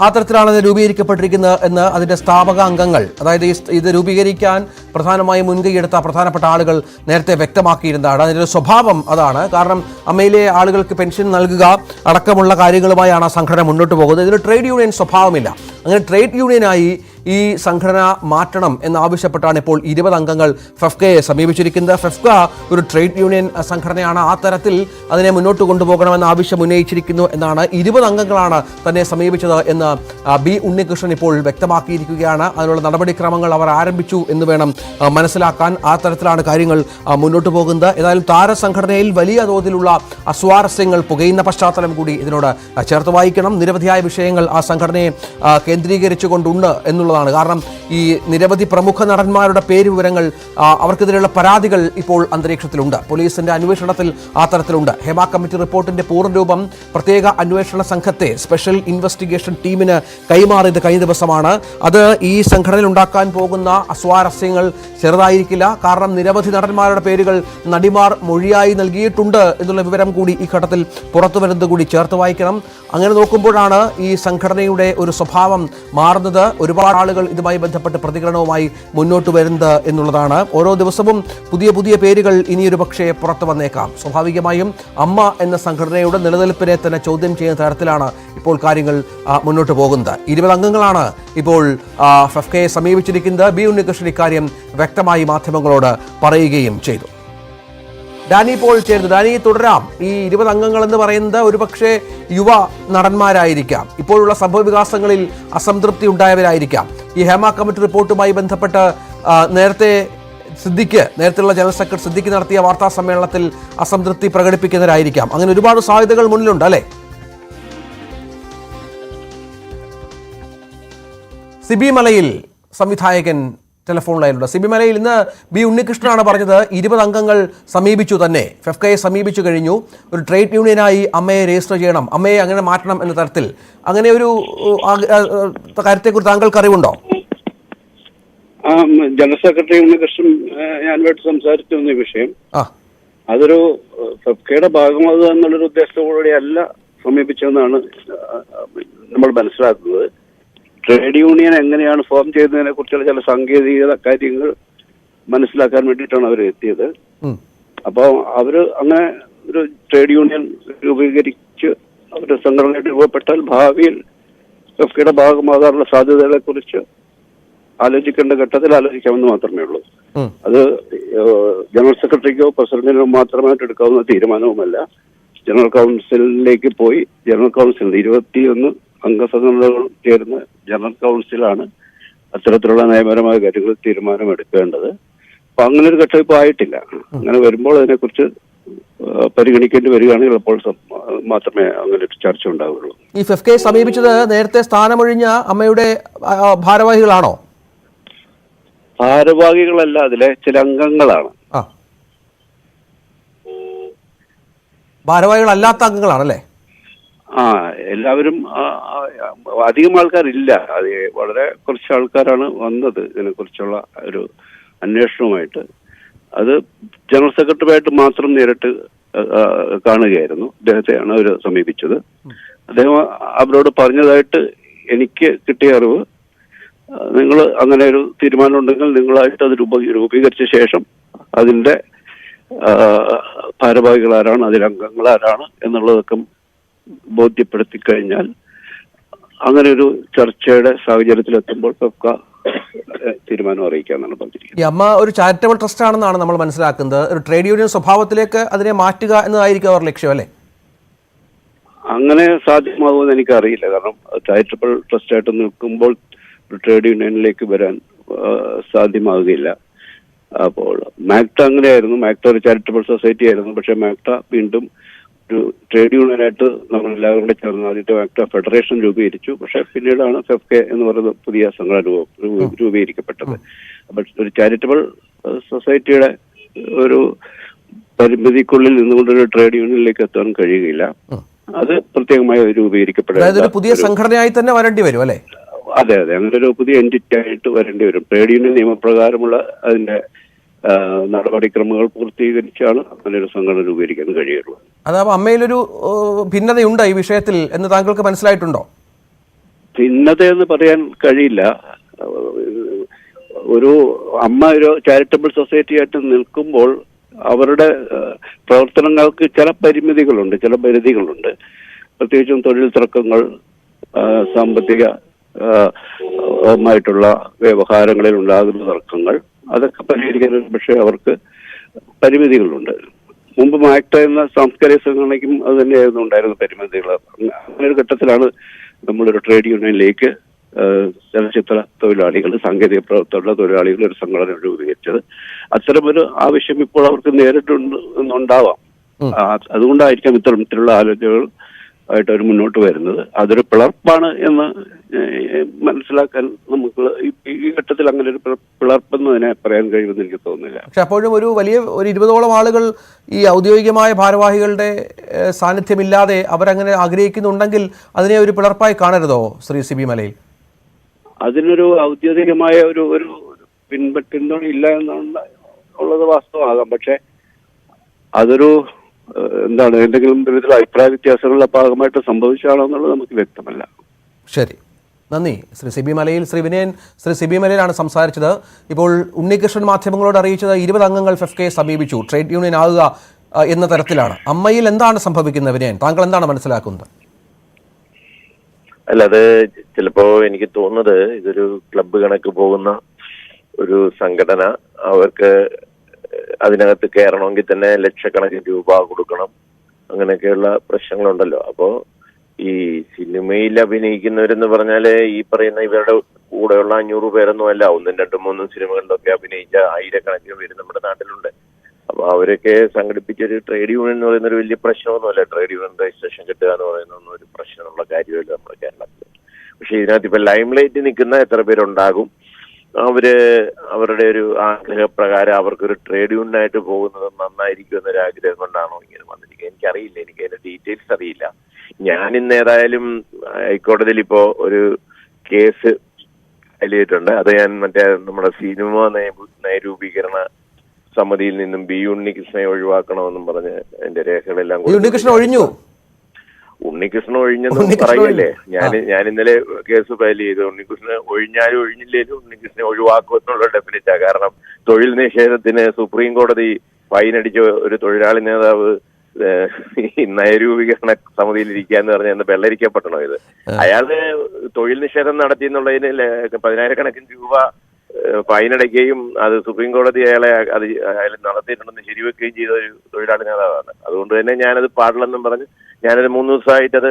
ആ തരത്തിലാണ് ഇത് രൂപീകരിക്കപ്പെട്ടിരിക്കുന്നത് എന്ന് അതിന്റെ സ്ഥാപക അംഗങ്ങൾ, അതായത് ഇത് രൂപീകരിക്കാൻ പ്രധാനമായും മുൻകൈയെടുത്ത പ്രധാനപ്പെട്ട ആളുകൾ നേരത്തെ വ്യക്തമാക്കിയിരുന്നതാണ്. അതിൻ്റെ ഒരു സ്വഭാവം അതാണ്. കാരണം അമ്മയിലെ ആളുകൾക്ക് പെൻഷൻ നൽകുക അടക്കമുള്ള കാര്യങ്ങളുമായാണ് ആ സംഘടന മുന്നോട്ട് പോകുന്നത്. ഇതിന് ട്രേഡ് യൂണിയൻ സ്വഭാവമില്ല. അങ്ങനെ ട്രേഡ് യൂണിയനായി ഈ സംഘടന മാറ്റണം എന്നാവശ്യപ്പെട്ടാണ് ഇപ്പോൾ 20 അംഗങ്ങൾ ഫെഫ്കയെ സമീപിച്ചിരിക്കുന്നത്. ഫെഫ്ക ഒരു ട്രേഡ് യൂണിയൻ സംഘടനയാണ്, ആ തരത്തിൽ അതിനെ മുന്നോട്ട് കൊണ്ടുപോകണമെന്ന ആവശ്യം ഉന്നയിച്ചിരിക്കുന്നു എന്നാണ്. 20 അംഗങ്ങളാണ് തന്നെ സമീപിച്ചത് എന്ന് ബി ഉണ്ണികൃഷ്ണൻ ഇപ്പോൾ വ്യക്തമാക്കിയിരിക്കുകയാണ്. അതിനുള്ള നടപടിക്രമങ്ങൾ അവർ ആരംഭിച്ചു എന്ന് വേണം മനസ്സിലാക്കാൻ. ആ തരത്തിലാണ് കാര്യങ്ങൾ മുന്നോട്ട് പോകുന്നത്. ഏതായാലും താരസംഘടനയിൽ വലിയ തോതിലുള്ള അസ്വാരസ്യങ്ങൾ പുകയുന്ന പശ്ചാത്തലം കൂടി ഇതിനോട് ചേർത്ത് വായിക്കണം. നിരവധിയായ വിഷയങ്ങൾ ആ സംഘടനയെ കേന്ദ്രീകരിച്ചുകൊണ്ടുണ്ട് എന്നുള്ളതാണ്. കാരണം ഈ നിരവധി പ്രമുഖ നടന്മാരുടെ പേര് വിവരങ്ങൾ, അവർക്കെതിരെയുള്ള പരാതികൾ ഇപ്പോൾ അന്തരീക്ഷത്തിലുണ്ട്. പോലീസിന്റെ അന്വേഷണത്തിൽ ആ തരത്തിലുണ്ട്. ഹേമ കമ്മിറ്റി റിപ്പോർട്ടിന്റെ പൂർണ്ണരൂപം പ്രത്യേക അന്വേഷണ സംഘത്തെ സ്പെഷ്യൽ ഇൻവെസ്റ്റിഗേഷൻ ടീമിന് കൈമാറിയത് കഴിഞ്ഞ ദിവസമാണ്. അത് ഈ സംഘടനയിൽ ഉണ്ടാക്കാൻ പോകുന്ന അസ്വാരസ്യങ്ങൾ ചെറുതായിരിക്കില്ല. കാരണം നിരവധി നടന്മാരുടെ പേരുകൾ നടിമാർ മൊഴിയായി നൽകിയിട്ടുണ്ട് എന്നുള്ള വിവരം കൂടി ഈ ഘട്ടത്തിൽ പുറത്തു വരുന്നത് കൂടി ചേർത്ത് വായിക്കണം. അങ്ങനെ നോക്കുമ്പോഴാണ് ഈ സംഘടനയുടെ ഒരു സ്വഭാവം മാറുന്നത്. ഒരുപാട് ആളുകൾ ഇതുമായി ബന്ധപ്പെട്ട് പ്രതികരണവുമായി മുന്നോട്ട് വരുന്നത് എന്നുള്ളതാണ്. ഓരോ ദിവസവും പുതിയ പുതിയ പേരുകൾ ഇനിയൊരു പക്ഷേ പുറത്തു വന്നേക്കാം. സ്വാഭാവികമായും അമ്മ എന്ന സംഘടനയുടെ നിലനിൽപ്പിനെ തന്നെ ചോദ്യം ചെയ്യുന്ന തരത്തിലാണ് ഇപ്പോൾ കാര്യങ്ങൾ മുന്നോട്ട് പോകുന്നത്. 20 അംഗങ്ങളാണ് ഇപ്പോൾ ഫെഫ്കയെ സമീപിച്ചിരിക്കുന്നത്. ബി ഉണ്ണികൃഷ്ണൻ ഇക്കാര്യം വ്യക്തമായി മാധ്യമങ്ങളോട് പറയുകയും ചെയ്തു. ഡാനി ഇപ്പോൾ ചേർന്നു. ഡാനി, തുടരാം. ഈ 20 അംഗങ്ങൾ എന്ന് പറയുന്നത് ഒരുപക്ഷെ യുവ നടന്മാരായിരിക്കാം, ഇപ്പോഴുള്ള സംഭവ വികാസങ്ങളിൽ അസംതൃപ്തി ഉണ്ടായവരായിരിക്കാം. ഈ ഹേമ കമ്മിറ്റി റിപ്പോർട്ടുമായി ബന്ധപ്പെട്ട് നേരത്തെയുള്ള ജനറൽ സെക്രട്ടറി സിദ്ദിഖ് നടത്തിയ വാർത്താ സമ്മേളനത്തിൽ അസംതൃപ്തി പ്രകടിപ്പിക്കുന്നവരായിരിക്കാം. അങ്ങനെ ഒരുപാട് സാധ്യതകൾ മുന്നിലുണ്ട് അല്ലേ? സിബി മലയിൽ സംവിധായകൻ ടെലിഫോൺ ലൈനിലുണ്ട്. സിബി മലയിൽ ഇന്ന് ബി ഉണ്ണികൃഷ്ണനാണ് പറഞ്ഞത് 20 അംഗങ്ങൾ സമീപിച്ചു, തന്നെ ഫെഫ്കയെ സമീപിച്ചു കഴിഞ്ഞു. ഒരു ട്രേഡ് യൂണിയനായി അമ്മയെ രജിസ്റ്റർ ചെയ്യണം, അമ്മയെ അങ്ങനെ മാറ്റണം എന്ന തരത്തിൽ. അങ്ങനെ ഒരു കാര്യത്തെക്കുറിച്ച് താങ്കൾക്ക് അറിവുണ്ടോ? ജനറൽ സെക്രട്ടറി ഉണ്ണികൃഷ്ണൻ ഞാനുമായിട്ട് സംസാരിച്ചിരുന്ന വിഷയം അതൊരു ഫെഫ്കയുടെ ഭാഗമാകുക എന്നുള്ളൊരു ഉദ്ദേശത്തോടുകൂടി അല്ല സമീപിച്ചതെന്നാണ് നമ്മൾ മനസ്സിലാക്കുന്നത്. ട്രേഡ് യൂണിയൻ എങ്ങനെയാണ് ഫോം ചെയ്യുന്നതിനെ കുറിച്ചുള്ള ചില സാങ്കേതിക കാര്യങ്ങൾ മനസ്സിലാക്കാൻ വേണ്ടിയിട്ടാണ് അവർ എത്തിയത്. അപ്പോൾ അവര് അങ്ങനെ ഒരു ട്രേഡ് യൂണിയൻ രൂപീകരിച്ച് ഒരു സംഘടന രൂപപ്പെട്ടാൽ ഭാവിയിൽ ഫെഫ്കയുടെ ഭാഗമാകാനുള്ള സാധ്യതകളെ കുറിച്ച് ആലോചിക്കേണ്ട ഘട്ടത്തിൽ ആലോചിക്കാമെന്ന് മാത്രമേ ഉള്ളൂ. അത് ജനറൽ സെക്രട്ടറിക്കോ പ്രസിഡന്റിനോ മാത്രമായിട്ട് എടുക്കാവുന്ന തീരുമാനവുമല്ല. ജനറൽ കൗൺസിലിലേക്ക് പോയി ജനറൽ കൗൺസിൽ 21 അംഗസംഘടനകൾ ചേർന്ന ജനറൽ കൗൺസിലാണ് അത്തരത്തിലുള്ള നയപരമായ കാര്യങ്ങൾ തീരുമാനമെടുക്കേണ്ടത്. അപ്പൊ അങ്ങനെ ഒരു ഘട്ടം ഇപ്പോൾ ആയിട്ടില്ല. അങ്ങനെ വരുമ്പോൾ അതിനെക്കുറിച്ച് പരിഗണിക്കേണ്ടി വരികയാണെങ്കിൽ അപ്പോൾ മാത്രമേ അങ്ങനെ ഒരു ചർച്ച ഉണ്ടാവുകയുള്ളൂ. ഈ ഫെഫ്കയെ സമീപിച്ചത് നേരത്തെ സ്ഥാനമൊഴിഞ്ഞ അമ്മയുടെ ഭാരവാഹികളാണോ? ഭാരവാഹികളല്ല, അതിലെ ചില അംഗങ്ങളാണ്. ഭാരവാഹികളല്ലാത്ത അംഗങ്ങളാണല്ലേ? എല്ലാവരും അധികം ആൾക്കാരില്ല. അത് വളരെ കുറച്ച് ആൾക്കാരാണ് വന്നത് ഇതിനെക്കുറിച്ചുള്ള ഒരു അന്വേഷണവുമായിട്ട്. അത് ജനറൽ സെക്രട്ടറിയായിട്ട് മാത്രം നേരിട്ട് കാണുകയായിരുന്നു. അദ്ദേഹത്തെയാണ് അവർ സമീപിച്ചത്. അദ്ദേഹം അവരോട് പറഞ്ഞതായിട്ട് എനിക്ക് കിട്ടിയ അറിവ്, നിങ്ങൾ അങ്ങനെ ഒരു തീരുമാനം ഉണ്ടെങ്കിൽ നിങ്ങളായിട്ട് അത് രൂപീകരിച്ച ശേഷം അതിന്റെ ഭാരവാഹികൾ ആരാണ്, അതിലംഗങ്ങൾ ആരാണ് എന്നുള്ളതൊക്കെ ബോധ്യപ്പെടുത്തി കഴിഞ്ഞാൽ അങ്ങനെ ഒരു ചർച്ചയുടെ സാഹചര്യത്തിലെത്തുമ്പോൾ ഫെഫ്ക തീരുമാനം അറിയിക്കാമെന്നാണ് പറഞ്ഞിരിക്കുന്നത്. ഈ അമ്മ ഒരു ചാരിറ്റബിൾ ട്രസ്റ്റ് ആണെന്നാണ് നമ്മൾ മനസ്സിലാക്കുന്നത്. ഒരു ട്രേഡ് യൂണിയൻ സ്വഭാവത്തിലേക്ക് അതിനെ മാറ്റുക എന്നതായിരിക്കും അവർ ലക്ഷ്യം, അല്ലേ? അങ്ങനെ സാധ്യമാകുമെന്ന് എനിക്കറിയില്ല. കാരണം ചാരിറ്റബിൾ ട്രസ്റ്റായിട്ട് നിൽക്കുമ്പോൾ ട്രേഡ് യൂണിയനിലേക്ക് വരാൻ സാധ്യമാകുകയില്ല. അപ്പോൾ മാക്ട അങ്ങനെയായിരുന്നു. മാക്ട ഒരു ചാരിറ്റബിൾ സൊസൈറ്റി ആയിരുന്നു. പക്ഷെ മാക്ട വീണ്ടും ഒരു ട്രേഡ് യൂണിയനായിട്ട് നമ്മളെല്ലാവരും കൂടെ ചേർന്ന് ആദ്യത്തെ മാക്ട ഫെഡറേഷൻ രൂപീകരിച്ചു. പക്ഷെ പിന്നീടാണ് ഫെഫ്കെ എന്ന് പറയുന്ന പുതിയ സംഘടന രൂപീകരിക്കപ്പെട്ടത്. അപ്പോൾ ഒരു ചാരിറ്റബിൾ സൊസൈറ്റിയുടെ ഒരു പരിമിതിക്കുള്ളിൽ നിന്നുകൊണ്ടൊരു ട്രേഡ് യൂണിയനിലേക്ക് എത്താൻ കഴിയുകയില്ല. അത് പ്രത്യേകമായി രൂപീകരിക്കപ്പെടുന്നത് പുതിയ സംഘടനയായി തന്നെ വരേണ്ടി വരും, അല്ലേ? അതെ അതെ, അങ്ങനെ ഒരു പുതിയ എൻറ്റിറ്റി ആയിട്ട് വരേണ്ടി വരും. ട്രേഡ് യൂണിയൻ നിയമപ്രകാരമുള്ള അതിന്റെ നടപടിക്രമങ്ങൾ പൂർത്തീകരിച്ചാണ് അങ്ങനെ ഒരു സംഘടന രൂപീകരിക്കാൻ കഴിയുള്ളൂ. അതാവുമ്പോൾ അമ്മയിലൊരു ഭിന്നതയുണ്ട് ഈ വിഷയത്തിൽ എന്ന് താങ്കൾക്ക് മനസ്സിലായിട്ടുണ്ടോ? ഭിന്നതയെന്ന് പറയാൻ കഴിയില്ല. ഒരു അമ്മ ഒരു ചാരിറ്റബിൾ സൊസൈറ്റി ആയിട്ട് നിൽക്കുമ്പോൾ അവരുടെ പ്രവർത്തനങ്ങൾക്ക് ചില പരിമിതികളുണ്ട്, ചില പരിധികളുണ്ട്. പ്രത്യേകിച്ചും തൊഴിൽ തർക്കങ്ങൾ, സാമ്പത്തിക മായിട്ടുള്ള വ്യവഹാരങ്ങളിൽ ഉണ്ടാകുന്ന തർക്കങ്ങൾ, അതൊക്കെ പരിഹരിക്കാൻ പക്ഷേ അവർക്ക് പരിമിതികളുണ്ട്. മുമ്പ് മാക്ട എന്ന സാംസ്കാരിക സംഘടനയ്ക്കും അത് തന്നെയായിരുന്നു ഉണ്ടായിരുന്ന പരിമിതികൾ. അങ്ങനെ ഒരു ഘട്ടത്തിലാണ് നമ്മളൊരു ട്രേഡ് യൂണിയനിലേക്ക് ചലച്ചിത്ര തൊഴിലാളികൾ, സാങ്കേതിക പ്രവർത്തനമുള്ള തൊഴിലാളികൾ ഒരു സംഘടന രൂപീകരിച്ചത്. അത്തരമൊരു ആവശ്യം ഇപ്പോൾ അവർക്ക് നേരിട്ടുണ്ടാവാം. അതുകൊണ്ടായിരിക്കാം ഇത്തരത്തിലുള്ള ആലോചനകൾ ആയിട്ട് അവർ മുന്നോട്ട് വരുന്നത്. അതൊരു പിളർപ്പാണ് എന്ന് മനസ്സിലാക്കാൻ നമുക്ക് ഈ ഘട്ടത്തിൽ അങ്ങനെ ഒരു പിളർപ്പെന്ന് അതിനെ പറയാൻ കഴിയുമെന്ന് എനിക്ക് തോന്നുന്നില്ല. പക്ഷെ അപ്പോഴും ഒരു 20ഓളം ആളുകൾ ഈ ഔദ്യോഗികമായ ഭാരവാഹികളുടെ സാന്നിധ്യമില്ലാതെ അവരങ്ങനെ ആഗ്രഹിക്കുന്നുണ്ടെങ്കിൽ അതിനെ ഒരു പിളർപ്പായി കാണരുതോ ശ്രീ സിബി മലയിൽ? അതിനൊരു ഔദ്യോഗികമായ ഒരു പിന്തുണ ഇല്ല എന്നുള്ളത് വാസ്തവമാകാം. പക്ഷെ അതൊരു എന്തെങ്കിലും വിധത്തിലുള്ള അഭിപ്രായ വ്യത്യാസങ്ങളുടെ ഭാഗമായിട്ട് സംഭവിച്ചാണോ എന്നുള്ളത് നമുക്ക് വ്യക്തമല്ല. ശരി, നന്ദി ശ്രീ സിബി മലയിൽ. ശ്രീ സിബി മലയിലാണ് സംസാരിച്ചത്. ഇപ്പോൾ ഉണ്ണികൃഷ്ണൻ മാധ്യമങ്ങളോട് അറിയിച്ചത് 20 അംഗങ്ങൾ ഫെഫ്കയെ സമീപിച്ചു, ട്രേഡ് യൂണിയൻ ആകുക എന്ന തരത്തിലാണ്. അമ്മയിൽ എന്താണ് സംഭവിക്കുന്നത് വിനയൻ? താങ്കൾ എന്താണ് മനസ്സിലാക്കുന്നത്? അല്ല, അത് ചിലപ്പോ എനിക്ക് തോന്നുന്നത് ഇതൊരു ക്ലബ്ബ് കണക്ക് പോകുന്ന ഒരു സംഘടന. അവർക്ക് അതിനകത്ത് കയറണമെങ്കിൽ തന്നെ ലക്ഷക്കണക്കിന് രൂപ കൊടുക്കണം, അങ്ങനെയൊക്കെയുള്ള പ്രശ്നങ്ങളുണ്ടല്ലോ. അപ്പോ ഈ സിനിമയിൽ അഭിനയിക്കുന്നവരെന്ന് പറഞ്ഞാല് ഈ പറയുന്ന ഇവരുടെ കൂടെയുള്ള 500 പേരൊന്നും അല്ല, 1, 2, 3 സിനിമകളിലൊക്കെ അഭിനയിച്ച ആയിരക്കണക്കിന് പേര് നമ്മുടെ നാട്ടിലുണ്ട്. അപ്പൊ അവരൊക്കെ സംഘടിപ്പിച്ചൊരു ട്രേഡ് യൂണിയൻ എന്ന് പറയുന്ന ഒരു വലിയ പ്രശ്നമൊന്നുമല്ല. ട്രേഡ് യൂണിയൻ രജിസ്ട്രേഷൻ കിട്ടുക എന്ന് പറയുന്ന ഒരു പ്രശ്നമുള്ള കാര്യമല്ല നമ്മുടെ കേരളത്തിൽ. പക്ഷെ ഇതിനകത്ത് ഇപ്പൊ ലൈം ലൈറ്റ് നിൽക്കുന്ന എത്ര പേരുണ്ടാകും? അവരുടെ ഒരു ആഗ്രഹപ്രകാരം അവർക്കൊരു ട്രേഡ് യൂണിയനായിട്ട് പോകുന്നത് നന്നായിരിക്കും എന്നൊരു ആഗ്രഹം കൊണ്ടാണോ ഇങ്ങനെ വന്നിരിക്കുന്നത്? എനിക്കറിയില്ല, എനിക്ക് അതിന്റെ ഡീറ്റെയിൽസ് അറിയില്ല. ഞാൻ ഇന്ന് ഏതായാലും ഹൈക്കോടതിയിൽ ഇപ്പോ ഒരു കേസ് ഫയൽ ചെയ്തിട്ടുണ്ട്. അത് ഞാൻ നമ്മുടെ സിനിമ നയരൂപീകരണ സമിതിയിൽ നിന്നും ബി ഉണ്ണികൃഷ്ണനെ ഒഴിവാക്കണമെന്നും പറഞ്ഞ് എന്റെ രേഖകളെല്ലാം ഉണ്ണികൃഷ്ണൻ ഒഴിഞ്ഞെന്ന് പറയല്ലേ. ഞാൻ ഇന്നലെ കേസ് ഫയൽ ചെയ്തു. ഉണ്ണികൃഷ്ണൻ ഒഴിഞ്ഞാലും ഒഴിഞ്ഞില്ലേലും ഉണ്ണികൃഷ്ണനെ ഒഴിവാക്കുമെന്നുള്ള ഡെഫിനിറ്റാ. കാരണം തൊഴിൽ നിഷേധത്തിന് സുപ്രീം കോടതി ഫൈൻ അടിച്ച ഒരു തൊഴിലാളി നേതാവ് ഈ നയരൂപീകരണ സമിതിയിൽ ഇരിക്കാന്ന് പറഞ്ഞ എന്ന് വെള്ളരിക്കപ്പെട്ടണോ ഇത്? അയാള് തൊഴിൽ നിഷേധം നടത്തി എന്നുള്ളതിന് 10,000 രൂപ ഫൈൻ അടയ്ക്കുകയും അത് സുപ്രീം കോടതി അയാൾ നടത്തിയിട്ടുണ്ടെന്ന് ശരിവെക്കുകയും ചെയ്ത ഒരു തൊഴിലാളി നേതാവാണ്. അതുകൊണ്ട് തന്നെ ഞാനത് പാടില്ലെന്നും പറഞ്ഞ് ഞാനത് 3 ദിവസമായിട്ടത്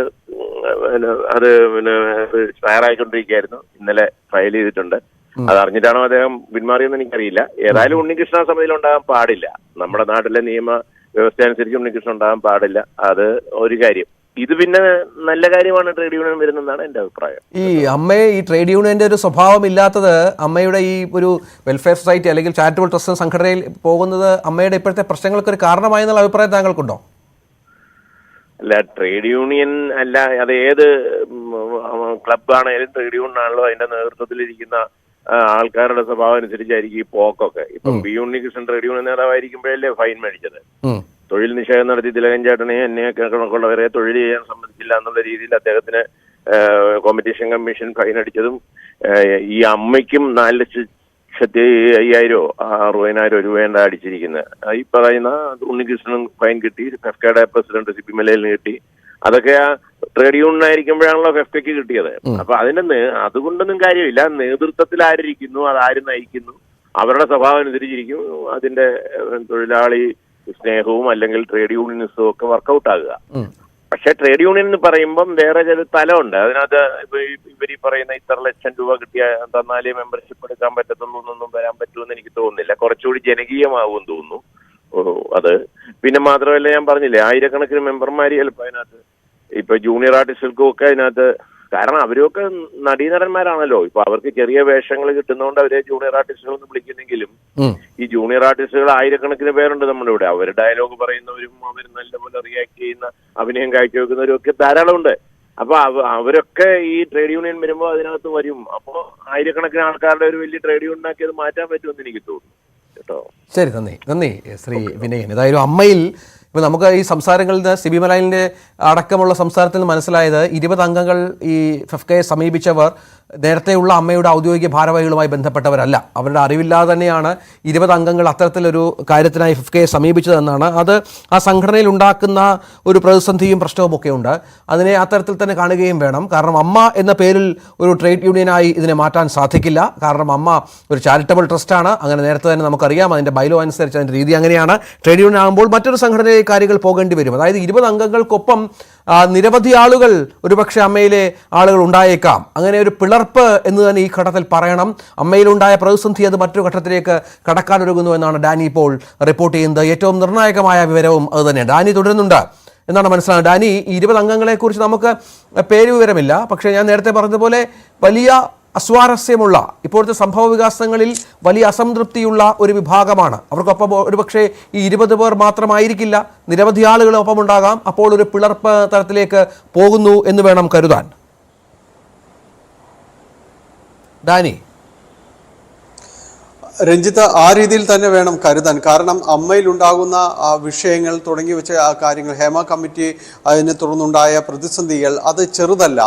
തയ്യാറായിക്കൊണ്ടിരിക്കുകയായിരുന്നു. ഇന്നലെ ഫയൽ ചെയ്തിട്ടുണ്ട്. അത് അറിഞ്ഞിട്ടാണോ അദ്ദേഹം പിന്മാറിയെന്ന് എനിക്കറിയില്ല. ഏതായാലും ഉണ്ണികൃഷ്ണ സമിതിയിൽ ഉണ്ടാകാൻ പാടില്ല. നമ്മുടെ നാട്ടിലെ നിയമ വ്യവസ്ഥ അനുസരിച്ച് ഉണ്ണികൃഷ്ണൻ ഉണ്ടാകാൻ പാടില്ല. അത് ഒരു കാര്യം. ഇത് പിന്നെ നല്ല കാര്യമാണ് ട്രേഡ് യൂണിയൻ വരുന്നതാണ് എന്റെ അഭിപ്രായം. ഈ അമ്മയെ ഈ ട്രേഡ് യൂണിയന്റെ ഒരു സ്വഭാവം ഇല്ലാത്തത്, അമ്മയുടെ ഈ ഒരു വെൽഫെയർ സൊസൈറ്റി അല്ലെങ്കിൽ ചാരിറ്റബിൾ ട്രസ്റ്റ് സംഘടനയിൽ പോകുന്നത് അമ്മയുടെ ഇപ്പോഴത്തെ പ്രശ്നങ്ങൾക്ക് ഒരു കാരണമായി എന്നുള്ള അഭിപ്രായം താങ്കൾക്കുണ്ടോ? അല്ല, ട്രേഡ് യൂണിയൻ അല്ല, അത് ഏത് ക്ലബ്ബാണേലും ട്രേഡ് യൂണിയൻ ആണല്ലോ അതിന്റെ നേതൃത്വത്തിലിരിക്കുന്ന ആൾക്കാരുടെ സ്വഭാവം അനുസരിച്ചായിരിക്കും ഈ പോക്കൊക്കെ. ഇപ്പം ബി ഉണ്ണികൃഷ്ണൻ ട്രേഡ് യൂണിയൻ നേതാവായിരിക്കുമ്പോഴല്ലേ ഫൈൻ മേടിച്ചത്. തൊഴിൽ നിഷേധം നടത്തി തിലകൻ ചേട്ടനെയും എന്നെയൊക്കെ കണക്കുള്ളവരെ തൊഴിൽ ചെയ്യാൻ സമ്മതിച്ചില്ല എന്നുള്ള രീതിയിൽ അദ്ദേഹത്തിന് കോമ്പറ്റീഷൻ കമ്മീഷൻ ഫൈൻ അടിച്ചതും ഈ അമ്മയ്ക്കും 4 ലക്ഷം 1,50,000 60,000 രൂപയാണ് അടിച്ചിരിക്കുന്നത്. ഈ പറയുന്ന ഉണ്ണികൃഷ്ണൻ ഫൈൻ കിട്ടി, ഫെഫ്കയുടെ പ്രസിഡന്റ് CP മലയിലിന് കിട്ടി. അതൊക്കെ ട്രേഡ് യൂണിയൻ ആയിരിക്കുമ്പോഴാണല്ലോ ഫെഫ്കയ്ക്ക് കിട്ടിയത്. അപ്പൊ അതുകൊണ്ടൊന്നും കാര്യമില്ല. നേതൃത്വത്തിൽ ആരിയ്ക്കുന്നു, അതാര് നയിക്കുന്നു, അവരുടെ സ്വഭാവം അനുസരിച്ചിരിക്കും അതിന്റെ തൊഴിലാളി സ്നേഹവും അല്ലെങ്കിൽ ട്രേഡ് യൂണിയനിസവും ഒക്കെ വർക്കൗട്ട് ആകുക. പക്ഷെ ട്രേഡ് യൂണിയൻ എന്ന് പറയുമ്പം വേറെ ചില തലമുണ്ട്. അതിനകത്ത് ഇവർ പറയുന്ന ഇത്ര ലക്ഷം രൂപ തന്നാലേ മെമ്പർഷിപ്പ് എടുക്കാൻ പറ്റത്തുള്ളൂ എന്നൊന്നും വരാൻ പറ്റുമെന്ന് എനിക്ക് തോന്നുന്നില്ല. കുറച്ചുകൂടി ജനകീയമാകുമെന്ന് തോന്നുന്നു അത്. പിന്നെ മാത്രമല്ല, ഞാൻ പറഞ്ഞില്ലേ, ആയിരക്കണക്കിന് മെമ്പർമാർ ചിലപ്പോൾ അതിനകത്ത് ഇപ്പൊ ജൂനിയർ ആർട്ടിസ്റ്റുകൾക്കും ഒക്കെ അതിനകത്ത്, കാരണം അവരൊക്കെ നടീനടന്മാരാണല്ലോ. ഇപ്പൊ അവർക്ക് ചെറിയ വേഷങ്ങൾ കിട്ടുന്നതുകൊണ്ട് അവരെ ജൂനിയർ ആർട്ടിസ്റ്റുകൾ എന്ന് വിളിക്കുന്നെങ്കിലും ഈ ജൂനിയർ ആർട്ടിസ്റ്റുകൾ ആയിരക്കണക്കിന് പേരുണ്ട് നമ്മുടെ ഇവിടെ. അവർ ഡയലോഗ് പറയുന്നവരും അവർ നല്ലപോലെ റിയാക്ട് ചെയ്യുന്ന അഭിനയം കാഴ്ചവെക്കുന്നവരും ഒക്കെ ധാരാളം ഉണ്ട്. അപ്പൊ അവരൊക്കെ ഈ ട്രേഡ് യൂണിയൻ വരുമ്പോൾ അതിനകത്ത് വരും. അപ്പോൾ ആയിരക്കണക്കിന് ആൾക്കാരുടെ ഒരു വലിയ ട്രേഡ് യൂണിയനാക്കി അത് മാറ്റാൻ പറ്റുമെന്ന് എനിക്ക് തോന്നുന്നു കേട്ടോ. ശരി, നന്ദി ശ്രീ വിനയൻ. ഏതായാലും അമ്മയിൽ ഇപ്പോൾ നമുക്ക് ഈ സംസാരങ്ങളിൽ നിന്ന് CP മലയിലിൻ്റെ അടക്കമുള്ള സംസാരത്തിൽ നിന്ന് മനസ്സിലായത് 20 അംഗങ്ങൾ ഈ ഫെഫ്കയെ സമീപിച്ചവർ നേരത്തെയുള്ള അമ്മയുടെ ഔദ്യോഗിക ഭാരവാഹികളുമായി ബന്ധപ്പെട്ടവരല്ല. അവരുടെ അറിവില്ലാതെ തന്നെയാണ് 20 അംഗങ്ങൾ അത്തരത്തിലൊരു കാര്യത്തിനായി ഫെഫ്കയെ സമീപിച്ചതെന്നാണ്. അത് ആ സംഘടനയിൽ ഉണ്ടാക്കുന്ന ഒരു പ്രതിസന്ധിയും പ്രശ്നവുമൊക്കെ ഉണ്ട്. അതിനെ അത്തരത്തിൽ തന്നെ കാണുകയും വേണം. കാരണം അമ്മ എന്ന പേരിൽ ഒരു ട്രേഡ് യൂണിയനായി ഇതിനെ മാറ്റാൻ സാധിക്കില്ല. കാരണം അമ്മ ഒരു ചാരിറ്റബിൾ ട്രസ്റ്റാണ്. അങ്ങനെ നേരത്തെ തന്നെ നമുക്കറിയാം. അതിൻ്റെ ബൈലോ അനുസരിച്ച് അതിൻ്റെ രീതി അങ്ങനെയാണ്. ട്രേഡ് യൂണിയൻ ആകുമ്പോൾ മറ്റൊരു സംഘടനയിലെ കാര്യങ്ങൾ പോകേണ്ടി വരും. അതായത് 20 അംഗങ്ങൾക്കൊപ്പം നിരവധി ആളുകൾ, ഒരുപക്ഷെ അമ്മയിലെ ആളുകൾ ഉണ്ടായേക്കാം. അങ്ങനെ ഒരു പിളർപ്പ് എന്ന് തന്നെ ഈ ഘട്ടത്തിൽ പറയണം. അമ്മയിലുണ്ടായ പ്രതിസന്ധി അത് മറ്റൊരു ഘട്ടത്തിലേക്ക് കടക്കാനൊരുങ്ങുന്നു എന്നാണ് ഡാനി ഇപ്പോൾ റിപ്പോർട്ട് ചെയ്യുന്നത്. ഏറ്റവും നിർണായകമായ വിവരവും അത് തന്നെയാണ്. ഡാനി തുടരുന്നുണ്ട് എന്നാണ് മനസ്സിലാകുന്നത്. ഡാനി, ഈ 20 അംഗങ്ങളെക്കുറിച്ച് നമുക്ക് പേര് വിവരമില്ല. പക്ഷേ ഞാൻ നേരത്തെ പറഞ്ഞതുപോലെ വലിയ അസ്വാരസ്യമുള്ള, ഇപ്പോഴത്തെ സംഭവ വികാസങ്ങളിൽ വലിയ അസംതൃപ്തിയുള്ള ഒരു വിഭാഗമാണ്. അവർക്കൊപ്പം ഒരുപക്ഷെ ഈ 20 പേർ മാത്രമായിരിക്കില്ല, നിരവധി ആളുകൾ ഒപ്പമുണ്ടാകാം. അപ്പോൾ ഒരു പിളർപ്പ് തരത്തിലേക്ക് പോകുന്നു എന്ന് വേണം കരുതാൻ. ഡാനി, രഞ്ജിത്ത്, ആ രീതിയിൽ തന്നെ വേണം കരുതാൻ. കാരണം അമ്മയിലുണ്ടാകുന്ന വിഷയങ്ങൾ തുടങ്ങി വെച്ച ആ കാര്യങ്ങൾ, ഹേമ കമ്മിറ്റി അതിനെ തുടർന്നുണ്ടായ പ്രതിസന്ധികൾ അത് ചെറുതല്ല.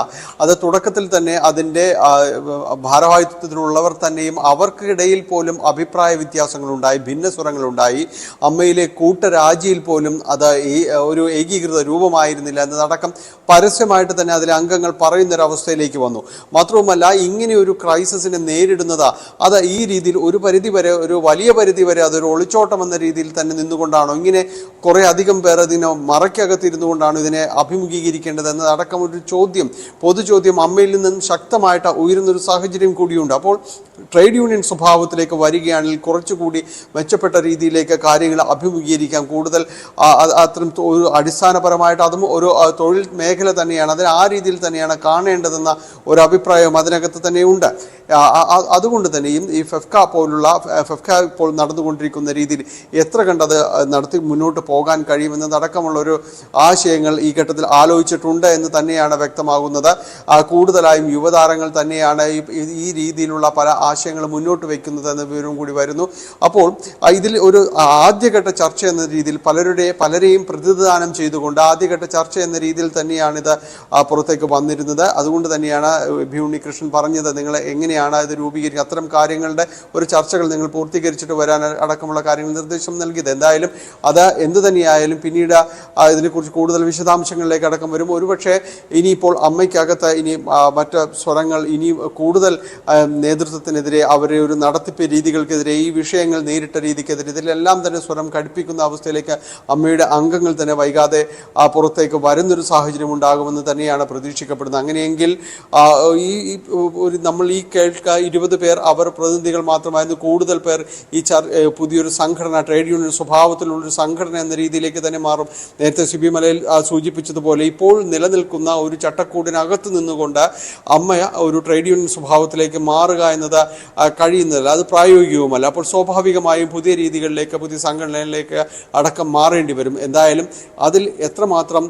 അത് തുടക്കത്തിൽ തന്നെ അതിൻ്റെ ഭാരവാഹിത്വത്തിലുള്ളവർ തന്നെയും അവർക്കിടയിൽ പോലും അഭിപ്രായ വ്യത്യാസങ്ങളുണ്ടായി, ഭിന്നസ്വരങ്ങളുണ്ടായി. അമ്മയിലെ കൂട്ടരാജിയിൽ പോലും അത് ഒരു ഏകീകൃത രൂപമായിരുന്നില്ല എന്നതടക്കം പരസ്യമായിട്ട് തന്നെ അതിലെ അംഗങ്ങൾ പറയുന്നൊരവസ്ഥയിലേക്ക് വന്നു. മാത്രവുമല്ല, ഇങ്ങനെ ഒരു ക്രൈസിസിനെ നേരിടുന്നത് അത് ഈ രീതിയിൽ ഒരു വലിയ പരിധി വരെ അതൊരു ഒളിച്ചോട്ടം എന്ന രീതിയിൽ തന്നെ നിന്നുകൊണ്ടാണോ, ഇങ്ങനെ കുറേ അധികം പേർ ഇതിനെ മറയ്ക്കകത്തിരുന്നു കൊണ്ടാണ് ഇതിനെ അഭിമുഖീകരിക്കേണ്ടത് എന്നതടക്കം ഒരു പൊതുചോദ്യം അമ്മയിൽ നിന്നും ശക്തമായിട്ട് ഉയരുന്നൊരു സാഹചര്യം കൂടിയുണ്ട്. അപ്പോൾ ട്രേഡ് യൂണിയൻ സ്വഭാവത്തിലേക്ക് വരികയാണെങ്കിൽ കുറച്ചുകൂടി മെച്ചപ്പെട്ട രീതിയിലേക്ക് കാര്യങ്ങൾ അഭിമുഖീകരിക്കാം. കൂടുതൽ അത്തരം ഒരു അടിസ്ഥാനപരമായിട്ട് അതും ഒരു തൊഴിൽ മേഖല തന്നെയാണ്, അതിന് ആ രീതിയിൽ തന്നെയാണ് കാണേണ്ടതെന്ന ഒരു അഭിപ്രായം അതിനകത്ത് തന്നെയുണ്ട്. അതുകൊണ്ട് തന്നെയും ഈ ഫെഫ്ക ഇപ്പോൾ നടന്നുകൊണ്ടിരിക്കുന്ന രീതിയിൽ എത്ര കണ്ടത് നടത്തി മുന്നോട്ട് പോകാൻ കഴിയുമെന്നതടക്കമുള്ളൊരു ആശയങ്ങൾ ഈ ഘട്ടത്തിൽ ആലോചിച്ചിട്ടുണ്ട് എന്ന് തന്നെയാണ് വ്യക്തമാകുന്നത്. കൂടുതലായും യുവതാരങ്ങൾ തന്നെയാണ് ഈ രീതിയിലുള്ള പല ആശയങ്ങൾ മുന്നോട്ട് വയ്ക്കുന്നത് എന്ന വിവരവും കൂടി വരുന്നു. അപ്പോൾ ഇതിൽ ഒരു ആദ്യഘട്ട ചർച്ച എന്ന രീതിയിൽ പലരെയും പ്രതിനിധാനം ചെയ്തുകൊണ്ട് ആദ്യഘട്ട ചർച്ച എന്ന രീതിയിൽ തന്നെയാണ് ഇത് പുറത്തേക്ക് വന്നിരുന്നത്. അതുകൊണ്ട് തന്നെയാണ് ഉണ്ണികൃഷ്ണൻ പറഞ്ഞത്, നിങ്ങൾ എങ്ങനെയാണ് ഇത് രൂപീകരിക്കുക, അത്തരം കാര്യങ്ങളുടെ ഒരു ചർച്ചകൾ നിങ്ങൾ പൂർത്തീകരിച്ചിട്ട് വരാൻ അടക്കമുള്ള കാര്യങ്ങൾ നിർദ്ദേശം നൽകിയത്. എന്തായാലും അത് എന്തു തന്നെയായാലും പിന്നീട് ഇതിനെക്കുറിച്ച് കൂടുതൽ വിശദാംശങ്ങളിലേക്ക് അടക്കം വരും. ഒരുപക്ഷെ ഇനിയിപ്പോൾ അമ്മയ്ക്കകത്ത് ഇനി മറ്റ് സ്വരങ്ങൾ, ഇനി കൂടുതൽ നേതൃത്വത്തിനെതിരെ, അവരെ ഒരു നടത്തിപ്പ് രീതികൾക്കെതിരെ, ഈ വിഷയങ്ങൾ നേരിട്ട രീതിക്കെതിരെ, ഇതിലെല്ലാം തന്നെ സ്വരം കടുപ്പിക്കുന്ന അവസ്ഥയിലേക്ക് അമ്മയുടെ അംഗങ്ങൾ തന്നെ വൈകാതെ പുറത്തേക്ക് വരുന്നൊരു സാഹചര്യം ഉണ്ടാകുമെന്ന് തന്നെയാണ് പ്രതീക്ഷിക്കപ്പെടുന്നത്. അങ്ങനെയെങ്കിൽ നമ്മൾ ഈ 20 പേർ അവർ പ്രതിനിധികൾ മാത്രമായിരുന്നു. കൂടുതൽ പേർ ഈ പുതിയൊരു സംഘടന, ട്രേഡ് യൂണിയൻ സ്വഭാവത്തിലുള്ളൊരു സംഘടന എന്ന രീതിയിലേക്ക് തന്നെ മാറും. നേരത്തെ CP മലയിൽ സൂചിപ്പിച്ചതുപോലെ ഇപ്പോൾ നിലനിൽക്കുന്ന ഒരു ചട്ടക്കൂടിനകത്ത് നിന്നുകൊണ്ട് അമ്മ ഒരു ട്രേഡ് യൂണിയൻ സ്വഭാവത്തിലേക്ക് മാറുക എന്നത് കഴിയുന്നതല്ല, അത് പ്രായോഗികവുമല്ല. അപ്പോൾ സ്വാഭാവികമായും പുതിയ രീതികളിലേക്ക്, പുതിയ സംഘടനകളിലേക്ക് അടക്കം മാറേണ്ടി വരും. എന്തായാലും അതിൽ എത്രമാത്രം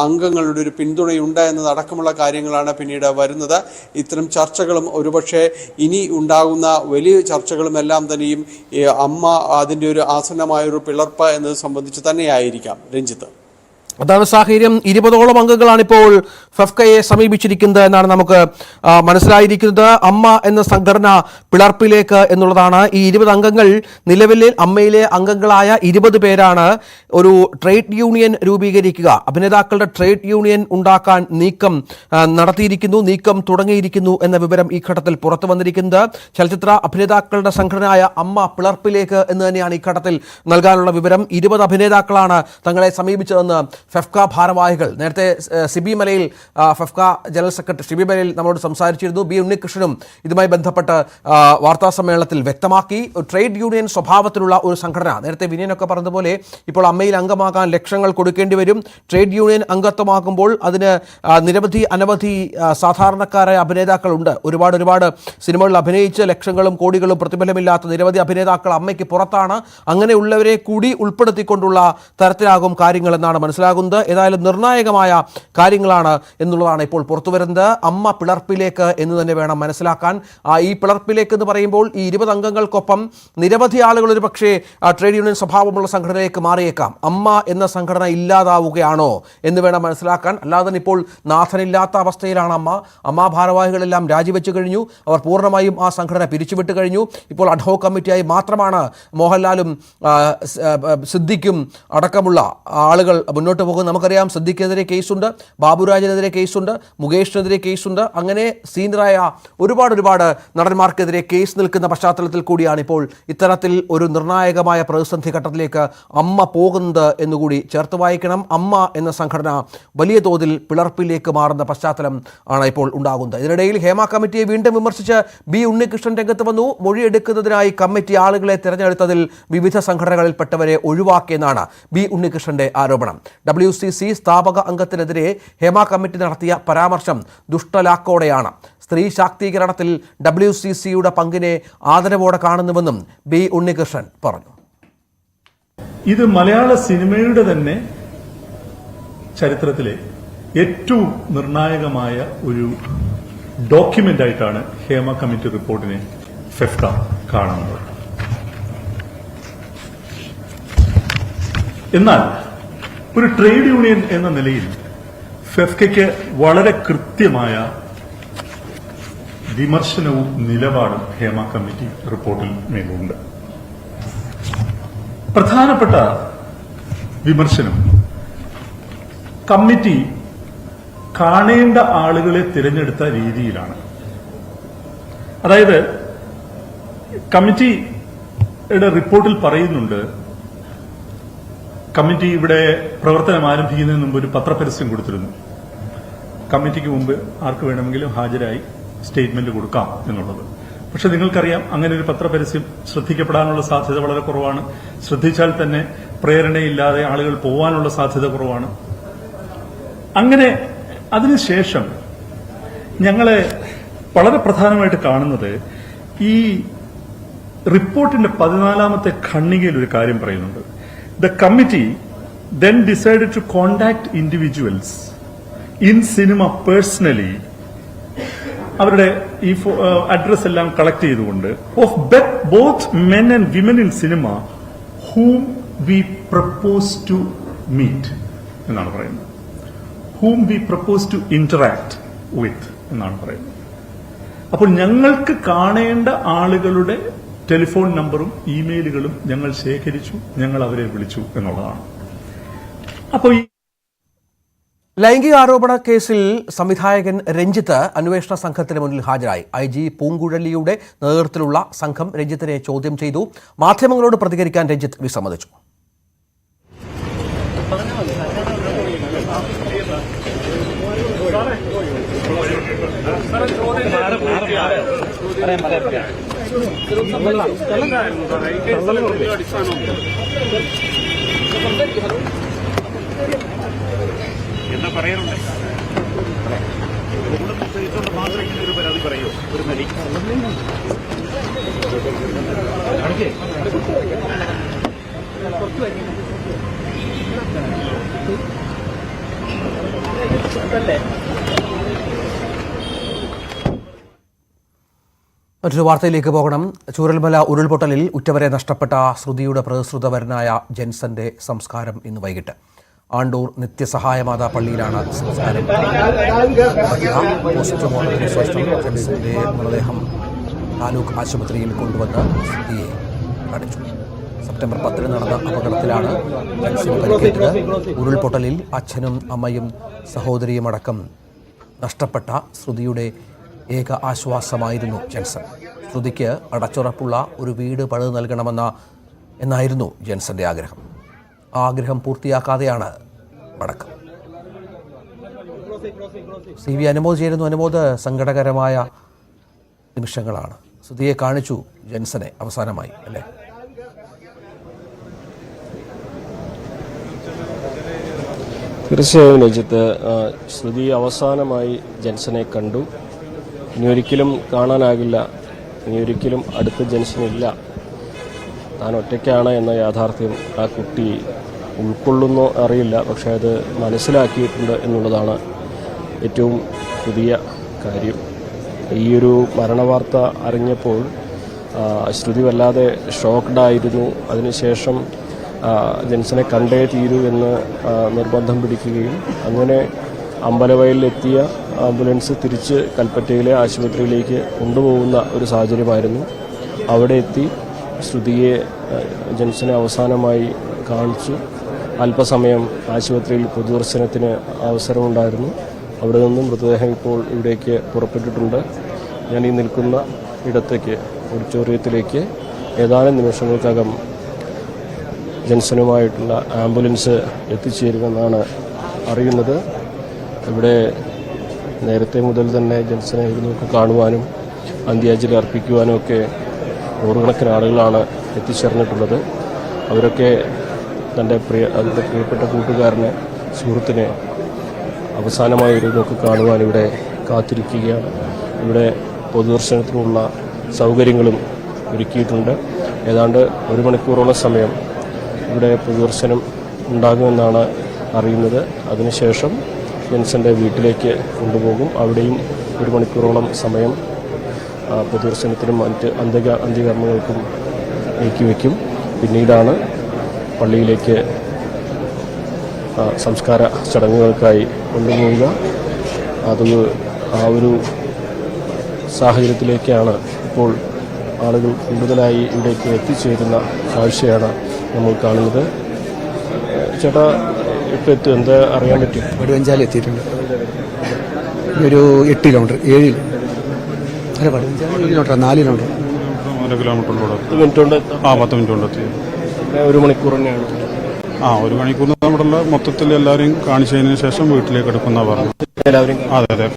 അംഗങ്ങളുടെ ഒരു പിന്തുണയുണ്ട് എന്നതടക്കമുള്ള കാര്യങ്ങളാണ് പിന്നീട് വരുന്നത്. ഇത്തരം ചർച്ചകളും ഒരുപക്ഷെ ഇനി ഉണ്ടാകുന്ന വലിയ ചർച്ചകളും എല്ലാം തന്നെയും അമ്മ അതിൻ്റെ ഒരു ആസന്നമായൊരു പിളർപ്പ് എന്നത് സംബന്ധിച്ച് തന്നെയായിരിക്കാം. രഞ്ജിത്ത്. അതാണ് സാഹചര്യം. 20ഓളം അംഗങ്ങളാണ് ഇപ്പോൾ ഫെഫ്കയെ സമീപിച്ചിരിക്കുന്നത് എന്നാണ് നമുക്ക് മനസ്സിലായിരിക്കുന്നത്. അമ്മ എന്ന സംഘടന പിളർപ്പിലേക്ക് എന്നുള്ളതാണ്. ഈ 20 അംഗങ്ങൾ നിലവിലെ അമ്മയിലെ അംഗങ്ങളായ 20 പേരാണ് ഒരു ട്രേഡ് യൂണിയൻ രൂപീകരിക്കുക, അഭിനേതാക്കളുടെ ട്രേഡ് യൂണിയൻ ഉണ്ടാക്കാൻ നീക്കം തുടങ്ങിയിരിക്കുന്നു എന്ന വിവരം ഈ ഘട്ടത്തിൽ പുറത്തു വന്നിരിക്കുന്നത്. ചലച്ചിത്ര അഭിനേതാക്കളുടെ സംഘടനയായ അമ്മ പിളർപ്പിലേക്ക് എന്ന് തന്നെയാണ് ഈ ഘട്ടത്തിൽ നൽകാനുള്ള വിവരം. 20 അഭിനേതാക്കളാണ് തങ്ങളെ സമീപിച്ചതെന്ന് ഫെഫ്ക ഭാരവാഹികൾ നേരത്തെ സിബി മലയിൽ ഫെഫ്ക ജനറൽ സെക്രട്ടറി സിബി മലയിൽ നമ്മളോട് സംസാരിച്ചിരുന്നു. ബി ഉണ്ണികൃഷ്ണനും ഇതുമായി ബന്ധപ്പെട്ട് വാർത്താ സമ്മേളനത്തിൽ വ്യക്തമാക്കി. ട്രേഡ് യൂണിയൻ സ്വഭാവത്തിലുള്ള ഒരു സംഘടന, നേരത്തെ വിനയനൊക്കെ പറഞ്ഞതുപോലെ ഇപ്പോൾ അമ്മയിൽ അംഗമാകാൻ ലക്ഷങ്ങൾ കൊടുക്കേണ്ടി വരും. ട്രേഡ് യൂണിയൻ അംഗത്വമാകുമ്പോൾ അതിന് അനവധി സാധാരണക്കാരായ അഭിനേതാക്കളുണ്ട്. ഒരുപാട് സിനിമകളിൽ അഭിനയിച്ച് ലക്ഷങ്ങളും കോടികളും പ്രതിഫലമില്ലാത്ത നിരവധി അഭിനേതാക്കൾ അമ്മയ്ക്ക് പുറത്താണ്. അങ്ങനെയുള്ളവരെ കൂടി ഉൾപ്പെടുത്തിക്കൊണ്ടുള്ള തരത്തിലാകും കാര്യങ്ങളെന്നാണ് മനസ്സിലാകുന്നത്. ഏതായാലും നിർണായകമായ കാര്യങ്ങളാണ് എന്നുള്ളതാണ് ഇപ്പോൾ പുറത്തുവരുന്നത്. അമ്മ പിളർപ്പിലേക്ക് എന്ന് തന്നെ വേണം മനസ്സിലാക്കാൻ. ഈ പിളർപ്പിലേക്ക് എന്ന് പറയുമ്പോൾ ഈ 20 അംഗങ്ങൾക്കൊപ്പം നിരവധി ആളുകൾ ഒരു പക്ഷേ ട്രേഡ് യൂണിയൻ സ്വഭാവമുള്ള സംഘടനയിലേക്ക് മാറിയേക്കാം. അമ്മ എന്ന സംഘടന ഇല്ലാതാവുകയാണോ എന്ന് വേണം മനസ്സിലാക്കാൻ. അല്ലാതെ തന്നെ ഇപ്പോൾ നാഥനില്ലാത്ത അവസ്ഥയിലാണ് അമ്മ ഭാരവാഹികളെല്ലാം രാജിവെച്ചു കഴിഞ്ഞു. അവർ പൂർണ്ണമായും ആ സംഘടന പിരിച്ചുവിട്ട് കഴിഞ്ഞു. ഇപ്പോൾ അഡ്ഹോക് കമ്മിറ്റിയായി മാത്രമാണ് മോഹൻലാലും സിദ്ദിഖും അടക്കമുള്ള ആളുകൾ മുന്നോട്ട് പോകുന്നത്. നമുക്കറിയാം സിദ്ദിഖിനെതിരെ കേസുണ്ട്, ബാബുരാജിനെതിരെ കേസുണ്ട്, മുകേഷിനെതിരെ കേസുണ്ട്. അങ്ങനെ സീനിയറായ ഒരുപാട് നടന്മാർക്കെതിരെ കേസ് നിൽക്കുന്ന പശ്ചാത്തലത്തിൽ കൂടിയാണ് ഇപ്പോൾ ഇത്തരത്തിൽ ഒരു നിർണായകമായ പ്രതിസന്ധി ഘട്ടത്തിലേക്ക് അമ്മ പോകുന്നത് എന്നുകൂടി ചേർത്ത് വായിക്കണം. അമ്മ എന്ന സംഘടന വലിയ തോതിൽ പിളർപ്പിലേക്ക് മാറുന്ന പശ്ചാത്തലം ആണ് ഇപ്പോൾ ഉണ്ടാകുന്നത്. ഇതിനിടയിൽ ഹേമ കമ്മിറ്റിയെ വീണ്ടും വിമർശിച്ച് ബി ഉണ്ണികൃഷ്ണൻ രംഗത്ത് വന്നു. മൊഴിയെടുക്കുന്നതിനായി കമ്മിറ്റി ആളുകളെ തിരഞ്ഞെടുത്തതിൽ വിവിധ സംഘടനകളിൽപ്പെട്ടവരെ ഒഴിവാക്കിയെന്നാണ് ബി ഉണ്ണികൃഷ്ണന്റെ ആരോപണം. WCC സ്ഥാപക അംഗത്തിനെതിരെ ഹേമ കമ്മിറ്റി നടത്തിയ പരാമർശം ദുഷ്ടലാക്കോടെയാണ്. സ്ത്രീ ശാക്തീകരണത്തിൽ WCCയുടെ പങ്കിനെ ആദരവോടെ കാണുന്നുവെന്നും ബി ഉണ്ണികൃഷ്ണൻ പറഞ്ഞു. ഇത് മലയാള സിനിമയുടെ തന്നെ ചരിത്രത്തിലെ ഏറ്റവും നിർണായകമായ ഒരു ഡോക്യുമെന്റ് ആയിട്ടാണ് ഹേമ കമ്മിറ്റി റിപ്പോർട്ടിനെ ഫെഫ്ക കാണുന്നത്. എന്നാൽ ഒരു ട്രേഡ് യൂണിയൻ എന്ന നിലയിൽ ഫെഫ്കയ്ക്ക് വളരെ കൃത്യമായ വിമർശനവും നിലപാടും ഹേമ കമ്മിറ്റി റിപ്പോർട്ടിൽ മേലുണ്ട്. പ്രധാനപ്പെട്ട വിമർശനം കമ്മിറ്റി കാണേണ്ട ആളുകളെ തിരഞ്ഞെടുത്ത രീതിയിലാണ്. അതായത് കമ്മിറ്റിയുടെ റിപ്പോർട്ടിൽ പറയുന്നുണ്ട്, കമ്മിറ്റി ഇവിടെ പ്രവർത്തനം ആരംഭിക്കുന്നതിന് മുമ്പ് ഒരു പത്രപരസ്യം കൊടുത്തിരുന്നു. കമ്മിറ്റിക്ക് മുമ്പ് ആർക്ക് വേണമെങ്കിലും ഹാജരായി സ്റ്റേറ്റ്മെന്റ് കൊടുക്കാം എന്നുള്ളത്. പക്ഷെ നിങ്ങൾക്കറിയാം, അങ്ങനെ ഒരു പത്രപരസ്യം ശ്രദ്ധിക്കപ്പെടാനുള്ള സാധ്യത വളരെ കുറവാണ്. ശ്രദ്ധിച്ചാൽ തന്നെ പ്രേരണയില്ലാതെ ആളുകൾ പോവാനുള്ള സാധ്യത കുറവാണ്. അങ്ങനെ അതിനുശേഷം ഞങ്ങളെ വളരെ പ്രധാനമായിട്ട് കാണുന്നത് ഈ റിപ്പോർട്ടിന്റെ 14ാമത്തെ ഖണ്ഡികയിൽ ഒരു കാര്യം പറയുന്നുണ്ട്. The committee then decided to contact individuals in cinema personally, അവരുടെ ഈ അഡ്രസ് എല്ലാം കളക്ട് ചെയ്തുകൊണ്ട്, of both men and women in cinema whom we propose to meet എന്നാണ് പറയുന്നത്. whom we propose to interact with എന്നാണ് പറയുന്നത്. അപ്പോൾ ഞങ്ങൾക്ക് കാണേണ്ട ആളുകളുടെ ടെലിഫോൺ നമ്പറും ഇമെയിലുകളും ഞങ്ങൾ ശേഖരിച്ചു, ഞങ്ങൾ അവരെ വിളിച്ചു എന്നുള്ളതാണ്. അപ്പോൾ ലൈംഗിക ആരോപണ കേസിൽ സംവിധായകൻ രഞ്ജിത്ത് അന്വേഷണ സംഘത്തിന് മുന്നിൽ ഹാജരായി. IG പൂങ്കുഴലിയുടെ നേതൃത്വത്തിലുള്ള സംഘം രഞ്ജിത്തിനെ ചോദ്യം ചെയ്തു. മാധ്യമങ്ങളോട് പ്രതികരിക്കാൻ രഞ്ജിത്ത് വിസമ്മതിച്ചു. എന്താ പറയാറുണ്ട്? മാത്രം ഇങ്ങനെ ഒരു പരാതി പറയോ ഒരു നടി? മറ്റൊരു വാർത്തയിലേക്ക് പോകണം. ചൂരൽമല ഉരുൾപൊട്ടലിൽ ഉറ്റവരെ നഷ്ടപ്പെട്ട ശ്രുതിയുടെ പ്രതിശ്രുതവരനായ ജെൻസന്റെ സംസ്കാരം ഇന്ന് വൈകിട്ട് ആണ്ടൂർ നിത്യസഹായമാതാ പള്ളിയിലാണ് സംസ്കാരം. പോസ്റ്റ്മോർട്ടത്തിന് ശേഷം ജെൻസന്റെ മൃതദേഹം താലൂക്ക് ആശുപത്രിയിൽ കൊണ്ടുവന്ന് സ്ഥിതിയെ കാണിച്ചു. സെപ്റ്റംബർ 10 നടന്ന അപകടത്തിലാണ് ജെൻസന് പരിക്കേറ്റത്. ഉരുൾപൊട്ടലിൽ അച്ഛനും അമ്മയും സഹോദരിയുമടക്കം നഷ്ടപ്പെട്ട ശ്രുതിയുടെ ഏക ആശ്വാസമായിരുന്നു ജെൻസൺ. ശ്രുതിക്ക് അടച്ചുറപ്പുള്ള ഒരു വീട് പണിത് നൽകണമെന്നായിരുന്നു ജെൻസന്റെ ആഗ്രഹം. ആ ആഗ്രഹം പൂർത്തിയാക്കാതെയാണ് മടക്കം. CV അനുമോദ് ചേരുന്നു. അനുമോദ്, സങ്കടകരമായ നിമിഷങ്ങളാണ്. ശ്രുതിയെ കാണിച്ചു ജെൻസനെ അവസാനമായി, അല്ലേ? തീർച്ചയായും രഞ്ജിത്ത്, ശ്രുതി അവസാനമായി ജെൻസനെ കണ്ടു. ഇനിയൊരിക്കലും കാണാനാകില്ല, ഇനിയൊരിക്കലും അടുത്ത ജെൻസനില്ല. താൻ ഒറ്റയ്ക്കാണ് എന്ന യാഥാർത്ഥ്യം ആ കുട്ടി ഉൾക്കൊള്ളുന്നോ അറിയില്ല, പക്ഷേ അത് മനസ്സിലാക്കിയിട്ടുണ്ട് എന്നുള്ളതാണ് ഏറ്റവും പുതിയ കാര്യം. ഈയൊരു മരണവാർത്ത അറിഞ്ഞപ്പോൾ ശ്രുതി വല്ലാതെ ഷോക്ക്ഡായിരുന്നു. അതിനുശേഷം ജെൻസനെ കണ്ടേ തീരൂ എന്ന് നിർബന്ധം പിടിക്കുകയും അങ്ങനെ അമ്പലവയലിലെത്തിയ ആംബുലൻസ് തിരിച്ച് കൽപ്പറ്റയിലെ ആശുപത്രിയിലേക്ക് കൊണ്ടുപോകുന്ന ഒരു സാഹചര്യമായിരുന്നു. അവിടെ എത്തി ശ്രുതിയെ ജെൻസനെ അവസാനമായി കാണിച്ചു. അല്പസമയം ആശുപത്രിയിൽ പൊതുദർശനത്തിന് അവസരമുണ്ടായിരുന്നു. അവിടെ നിന്നും മൃതദേഹം ഇപ്പോൾ ഇവിടേക്ക് പുറപ്പെട്ടിട്ടുണ്ട്. ഞാൻ ഈ നിൽക്കുന്ന ഇടത്തേക്ക് ഓഡിറ്റോറിയത്തിലേക്ക് ഏതാനും നിമിഷങ്ങൾക്കകം ജെൻസനുമായിട്ടുള്ള ആംബുലൻസ് എത്തിച്ചേരുമെന്നാണ് അറിയുന്നത്. ഇവിടെ നേരത്തെ മുതൽ തന്നെ ജെൻസനെ ഇരുന്നൊക്കെ കാണുവാനും അന്ത്യാഞ്ജലി അർപ്പിക്കുവാനും ഒക്കെ നൂറുകണക്കിന് ആളുകളാണ് എത്തിച്ചേർന്നിട്ടുള്ളത്. അവരൊക്കെ അവരുടെ പ്രിയപ്പെട്ട കൂട്ടുകാരനെ, സുഹൃത്തിനെ അവസാനമായി ഇരുന്നൊക്കെ കാണുവാൻ ഇവിടെ കാത്തിരിക്കുകയാണ്. ഇവിടെ പൊതുദർശനത്തിനുള്ള സൗകര്യങ്ങളും ഒരുക്കിയിട്ടുണ്ട്. ഏതാണ്ട് 1 മണിക്കൂറോളം സമയം ഇവിടെ പൊതുദർശനം ഉണ്ടാകുമെന്നാണ് അറിയുന്നത്. അതിനുശേഷം ജെൻസന്റെ വീട്ടിലേക്ക് കൊണ്ടുപോകും. അവിടെയും 1 മണിക്കൂറോളം സമയം പൊതുദർശനത്തിനും മറ്റ് അന്ത്യകർമ്മങ്ങൾക്കും നീക്കിവെക്കും. പിന്നീടാണ് പള്ളിയിലേക്ക് സംസ്കാര ചടങ്ങുകൾക്കായി കൊണ്ടുപോവുക. അത് ആ ഒരു സാഹചര്യത്തിലേക്കാണ് ഇപ്പോൾ ആളുകൾ കൂടുതലായി ഇവിടേക്ക് എത്തിച്ചേരുന്ന കാഴ്ചയാണ് നമ്മൾ കാണുന്നത്. ചേട്ടാ, ഇപ്പം എത്തും, എന്താ അറിയാൻ പറ്റും? വടുവഞ്ചാലി എത്തിയിട്ടുണ്ട്. ഒരു 8 കിലോമീറ്റർ, 7 അല്ല വടുവഞ്ചാലി 7 കിലോമീറ്റർ, 4 കിലോമീറ്റർ, 1 കിലോമീറ്ററിലൂടെ 10 മിനിറ്റ് കൊണ്ട് 10 മിനിറ്റ് കൊണ്ട് എത്തി. 1 മണിക്കൂർ തന്നെയാണ്. 1 മണിക്കൂർ നമ്മുടെ മൊത്തത്തിൽ എല്ലാവരെയും കാണിച്ചതിന് ശേഷം വീട്ടിലേക്ക് എടുക്കുന്ന പറഞ്ഞു. എല്ലാവരും അതെ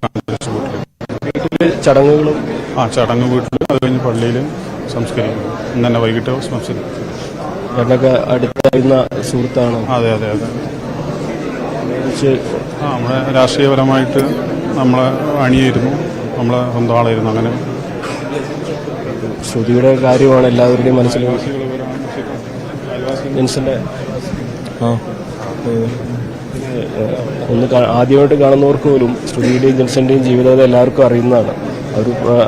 വീട്ടിൽ ചടങ്ങുകളും ചടങ്ങ് വീട്ടിൽ, അത് കഴിഞ്ഞ് പള്ളിയിൽ സംസ്കരിക്കും. ഇന്ന് തന്നെ വൈകിട്ട് സംസ്കരിക്കും. ചേട്ടനൊക്കെ അടുത്തായിരുന്ന സുഹൃത്താണ്. അതെ നമ്മളെ രാഷ്ട്രീയപരമായിട്ട് നമ്മളെ അണിയായിരുന്നു, നമ്മളെ സ്വന്തം ആളായിരുന്നു. അങ്ങനെ ശ്രുതിയുടെ കാര്യമാണ് എല്ലാവരുടെയും മനസ്സിൽ. ജെൻസന്റെ ഒന്ന് ആദ്യമായിട്ട് കാണുന്നവർക്ക് പോലും ശ്രുതിയുടെയും ജെൻസന്റെയും ജീവിതം എല്ലാവർക്കും അറിയുന്നതാണ്.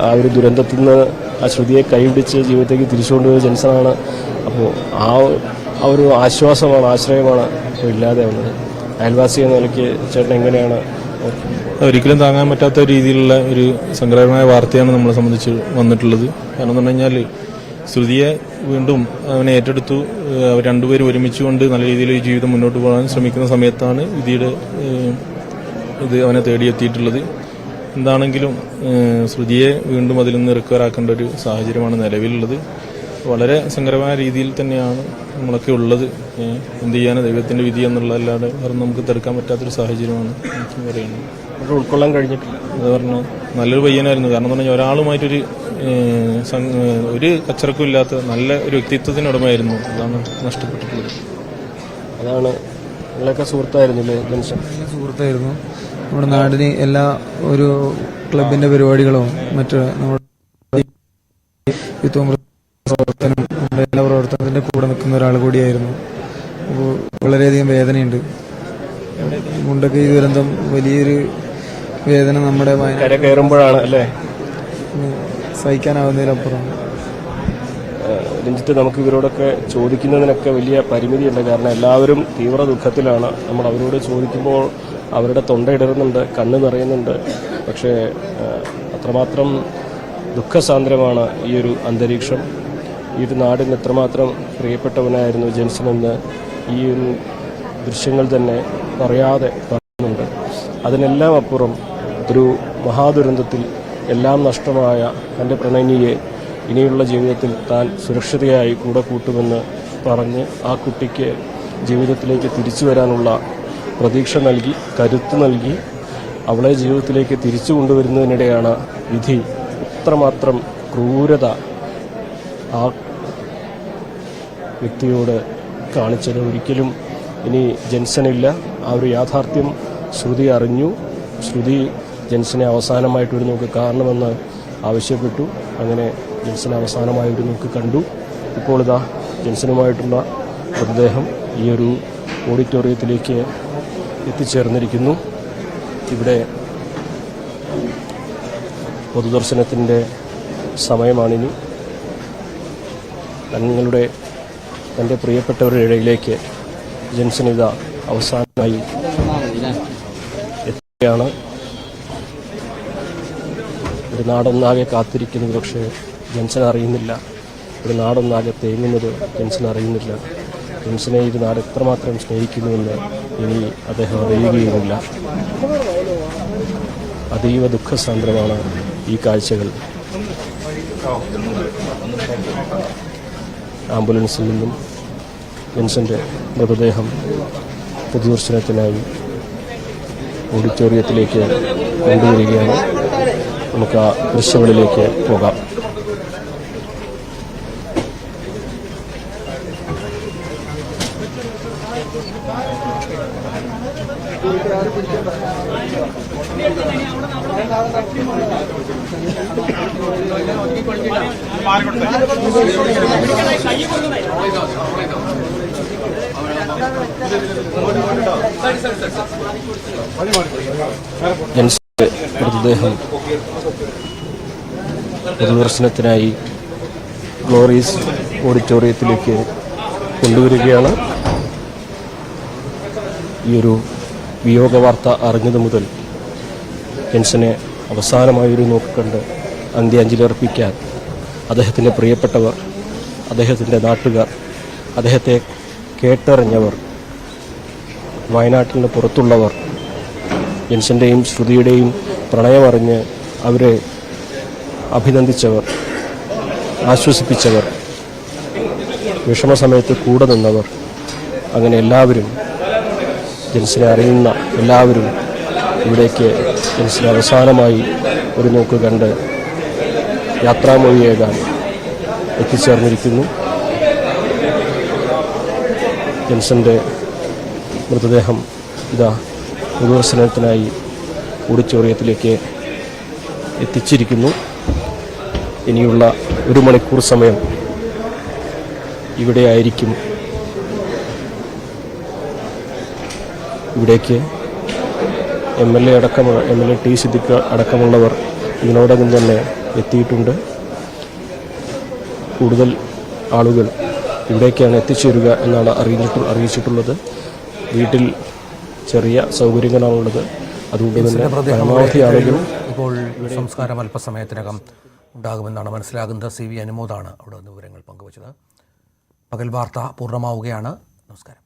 ആ ഒരു ദുരന്തത്തിൽ നിന്ന് ആ ശ്രുതിയെ കൈപിടിച്ച് ജീവിതത്തേക്ക് തിരിച്ചുകൊണ്ടുപോയ ജെൻസനാണ്. അപ്പോൾ ആ ഒരു ആശ്വാസമാണ്, ആശ്രയമാണ് ഇപ്പോൾ ഇല്ലാതെ വന്നത്. അയൽവാസി എന്ന നിലയ്ക്ക് ചേട്ടൻ എങ്ങനെയാണ്? ഒരിക്കലും താങ്ങാൻ പറ്റാത്ത രീതിയിലുള്ള ഒരു സങ്കടകരമായ വാർത്തയാണ് നമ്മളെ സംബന്ധിച്ച് വന്നിട്ടുള്ളത്. കാരണം എന്ന് പറഞ്ഞു കഴിഞ്ഞാൽ ശ്രുതിയെ വീണ്ടും അവനെ ഏറ്റെടുത്തു. അവർ രണ്ടുപേരും ഒരുമിച്ചുകൊണ്ട് നല്ല രീതിയിൽ ഈ ജീവിതം മുന്നോട്ട് പോകാൻ ശ്രമിക്കുന്ന സമയത്താണ് വിധിയുടെ ഇത് അവനെ തേടിയെത്തിയിട്ടുള്ളത്. എന്താണെങ്കിലും ശ്രുതിയെ വീണ്ടും അതിൽ നിന്ന് റിക്കവർ ആക്കേണ്ട ഒരു സാഹചര്യമാണ് നിലവിലുള്ളത്. വളരെ സങ്കരമായ രീതിയിൽ തന്നെയാണ് നമ്മളൊക്കെ ഉള്ളത്. എന്ത് ചെയ്യാനും ദൈവത്തിന്റെ വിധി എന്നുള്ളതല്ലാതെ വേറെ നമുക്ക് തെടുക്കാൻ പറ്റാത്തൊരു സാഹചര്യമാണ് എനിക്ക് പറയുന്നത്. ഉൾക്കൊള്ളാൻ കഴിഞ്ഞിട്ടില്ല. അത് പറഞ്ഞാൽ നല്ലൊരു പയ്യനായിരുന്നു. കാരണം എന്ന് പറഞ്ഞാൽ ഒരാളുമായിട്ടൊരു ഒരു കച്ചറക്കും ഇല്ലാത്ത നല്ല ഒരു വ്യക്തിത്വത്തിന് ഉടമയായിരുന്നു. അതാണ് നഷ്ടപ്പെട്ടിട്ടുള്ളത്. അതാണ് നിങ്ങളൊക്കെ സുഹൃത്തായിരുന്നില്ലേ ജെൻസൺ? സുഹൃത്തായിരുന്നു. നമ്മുടെ നാടിന് എല്ലാ ഒരു ക്ലബിന്റെ പരിപാടികളും മറ്റ് നമ്മുടെ പ്രവർത്തനം, നമ്മുടെ എല്ലാ പ്രവർത്തനത്തിന്റെ കൂടെ നിൽക്കുന്ന ഒരാൾ കൂടിയായിരുന്നു. അപ്പോൾ വളരെയധികം വേദനയുണ്ട്. മുണ്ടക്കൈ ദുരന്തം വലിയൊരു വേദന നമ്മുടെ കയറുമ്പോഴാണ് അല്ലേ സഹിക്കാനാവുന്നതിലപ്പുറം. രഞ്ജിത്ത്, നമുക്ക് ഇവരോടൊക്കെ ചോദിക്കുന്നതിനൊക്കെ വലിയ പരിമിതിയുണ്ട്. കാരണം എല്ലാവരും തീവ്ര ദുഃഖത്തിലാണ്. നമ്മൾ അവരോട് ചോദിക്കുമ്പോൾ അവരുടെ തൊണ്ടയിടറുന്നുണ്ട്, കണ്ണ് നിറയുന്നുണ്ട്. പക്ഷേ അത്രമാത്രം ദുഃഖസാന്ദ്രമാണ് ഈ ഒരു അന്തരീക്ഷം. ഈ ഒരു നാടിന് എത്രമാത്രം പ്രിയപ്പെട്ടവനായിരുന്നു ജെൻസനെന്ന് ഈ ഒരു ദൃശ്യങ്ങൾ തന്നെ പറയാതെ പറയുന്നുണ്ട്. അതിനെല്ലാം അപ്പുറം ഒരു മഹാദുരന്തത്തിൽ എല്ലാം നഷ്ടമായ തൻ്റെ പ്രണയിനിയെ ഇനിയുള്ള ജീവിതത്തിൽ താൻ സുരക്ഷിതയായി കൂടെ കൂട്ടുമെന്ന് പറഞ്ഞ് ആ കുട്ടിക്ക് ജീവിതത്തിലേക്ക് തിരിച്ചു വരാനുള്ള പ്രതീക്ഷ നൽകി, കരുത്ത് നൽകി, അവളെ ജീവിതത്തിലേക്ക് തിരിച്ചു കൊണ്ടുവരുന്നതിനിടെയാണ് വിധി ഇത്രമാത്രം ക്രൂരത ആ വ്യക്തിയോട് കാണിച്ചത്. ഒരിക്കലും ഇനി ജെൻസനില്ല. ആ ഒരു യാഥാർത്ഥ്യം ശ്രുതി അറിഞ്ഞു. ശ്രുതി ജെൻസനെ അവസാനമായിട്ടൊരു നോക്ക് കാണണമെന്ന് ആവശ്യപ്പെട്ടു. അങ്ങനെ ജെൻസനെ അവസാനമായൊരു നോക്ക് കണ്ടു. ഇപ്പോൾ ഇതാ ജെൻസനുമായിട്ടുള്ള മൃതദേഹം ഈ ഒരു ഓഡിറ്റോറിയത്തിലേക്ക് എത്തിച്ചേർന്നിരിക്കുന്നു. ഇവിടെ പൊതുദർശനത്തിൻ്റെ സമയമാണിനി. തൻ്റെ പ്രിയപ്പെട്ടവരുടെ ഇടയിലേക്ക് ജെൻസൺ ഇതാ അവസാനമായി എത്തുകയാണ്. ഒരു നാടൊന്നാകെ കാത്തിരിക്കുന്നത് പക്ഷേ ജെൻസൺ അറിയുന്നില്ല. ഒരു നാടൊന്നാകെ തേങ്ങുന്നത് ജെൻസൺ അറിയുന്നില്ല. ജെൻസനെ ഈ നാട് എത്രമാത്രം സ്നേഹിക്കുന്നുവെന്ന് ഇനി അദ്ദേഹം അറിയുകയുമില്ല. അതീവ ദുഃഖസാന്ദ്രമാണ് ഈ കാഴ്ചകൾ. ആംബുലൻസിൽ നിന്നും ജെൻസന്റെ മൃതദേഹം പൊതുദർശനത്തിനായി ഓഡിറ്റോറിയത്തിലേക്ക് കൊണ്ടുവരികയാണ്. നമുക്ക് ആ ദൃശ്യങ്ങളിലേക്ക് പോകാം. ജെൻസന്റെ മൃതദേഹം പൊതുദർശനത്തിനായി ഗ്ലോറീസ് ഓഡിറ്റോറിയത്തിലേക്ക് കൊണ്ടുവരികയാണ്. ഈ ഒരു വിയോഗ വാർത്ത അറിഞ്ഞതു മുതൽ ജെൻസനെ അവസാനമായൊരു നോക്കിക്കണ്ട് അന്ത്യാഞ്ജലി അർപ്പിക്കാൻ അദ്ദേഹത്തിൻ്റെ പ്രിയപ്പെട്ടവർ, അദ്ദേഹത്തിൻ്റെ നാട്ടുകാർ, അദ്ദേഹത്തെ കേട്ടറിഞ്ഞവർ, വയനാട്ടിന് പുറത്തുള്ളവർ, ജെൻസൻ്റെയും ശ്രുതിയുടെയും പ്രണയമറിഞ്ഞ് അവരെ അഭിനന്ദിച്ചവർ, ആശ്വസിപ്പിച്ചവർ, വിഷമസമയത്ത് കൂടെ നിന്നവർ, അങ്ങനെ എല്ലാവരും, ജെൻസനെ അറിയുന്ന എല്ലാവരും ഇവിടേക്ക് ജെൻസനെ അവസാനമായി ഒരു നോക്ക് കണ്ട് യാത്രാമൊഴിയേകാൻ എത്തിച്ചേർന്നിരിക്കുന്നു. ജെൻസന്റെ മൃതദേഹം ഇതാ പൊതുദർശനത്തിനായി ഓഡിറ്റോറിയത്തിലേക്ക് എത്തിച്ചിരിക്കുന്നു. ഇനിയുള്ള 1 മണിക്കൂർ സമയം ഇവിടെ ആയിരിക്കും. ഇവിടേക്ക് MLA ടി സിദ്ദിഖ് അടക്കമുള്ളവർ ഇതിനോടകം തന്നെ എത്തിയിട്ടുണ്ട്. കൂടുതൽ ആളുകൾ ഇവിടേക്കാണ് എത്തിച്ചേരുക എന്നാണ് അറിയിച്ചിട്ടുള്ളത്. വീട്ടിൽ ചെറിയ സൗകര്യങ്ങളാണുള്ളത്. അതുകൊണ്ട് തന്നെ പരമാവധി ആളുകൾ ഇപ്പോൾ സംസ്കാരം അല്പസമയത്തിനകം ഉണ്ടാകുമെന്നാണ് മനസ്സിലാകുന്നത്. CV അനുമോദാണ് അവിടെ നിന്ന് വിവരങ്ങൾ പങ്കുവച്ചത്. പകൽ വാർത്ത പൂർണ്ണമാവുകയാണ്. നമസ്കാരം.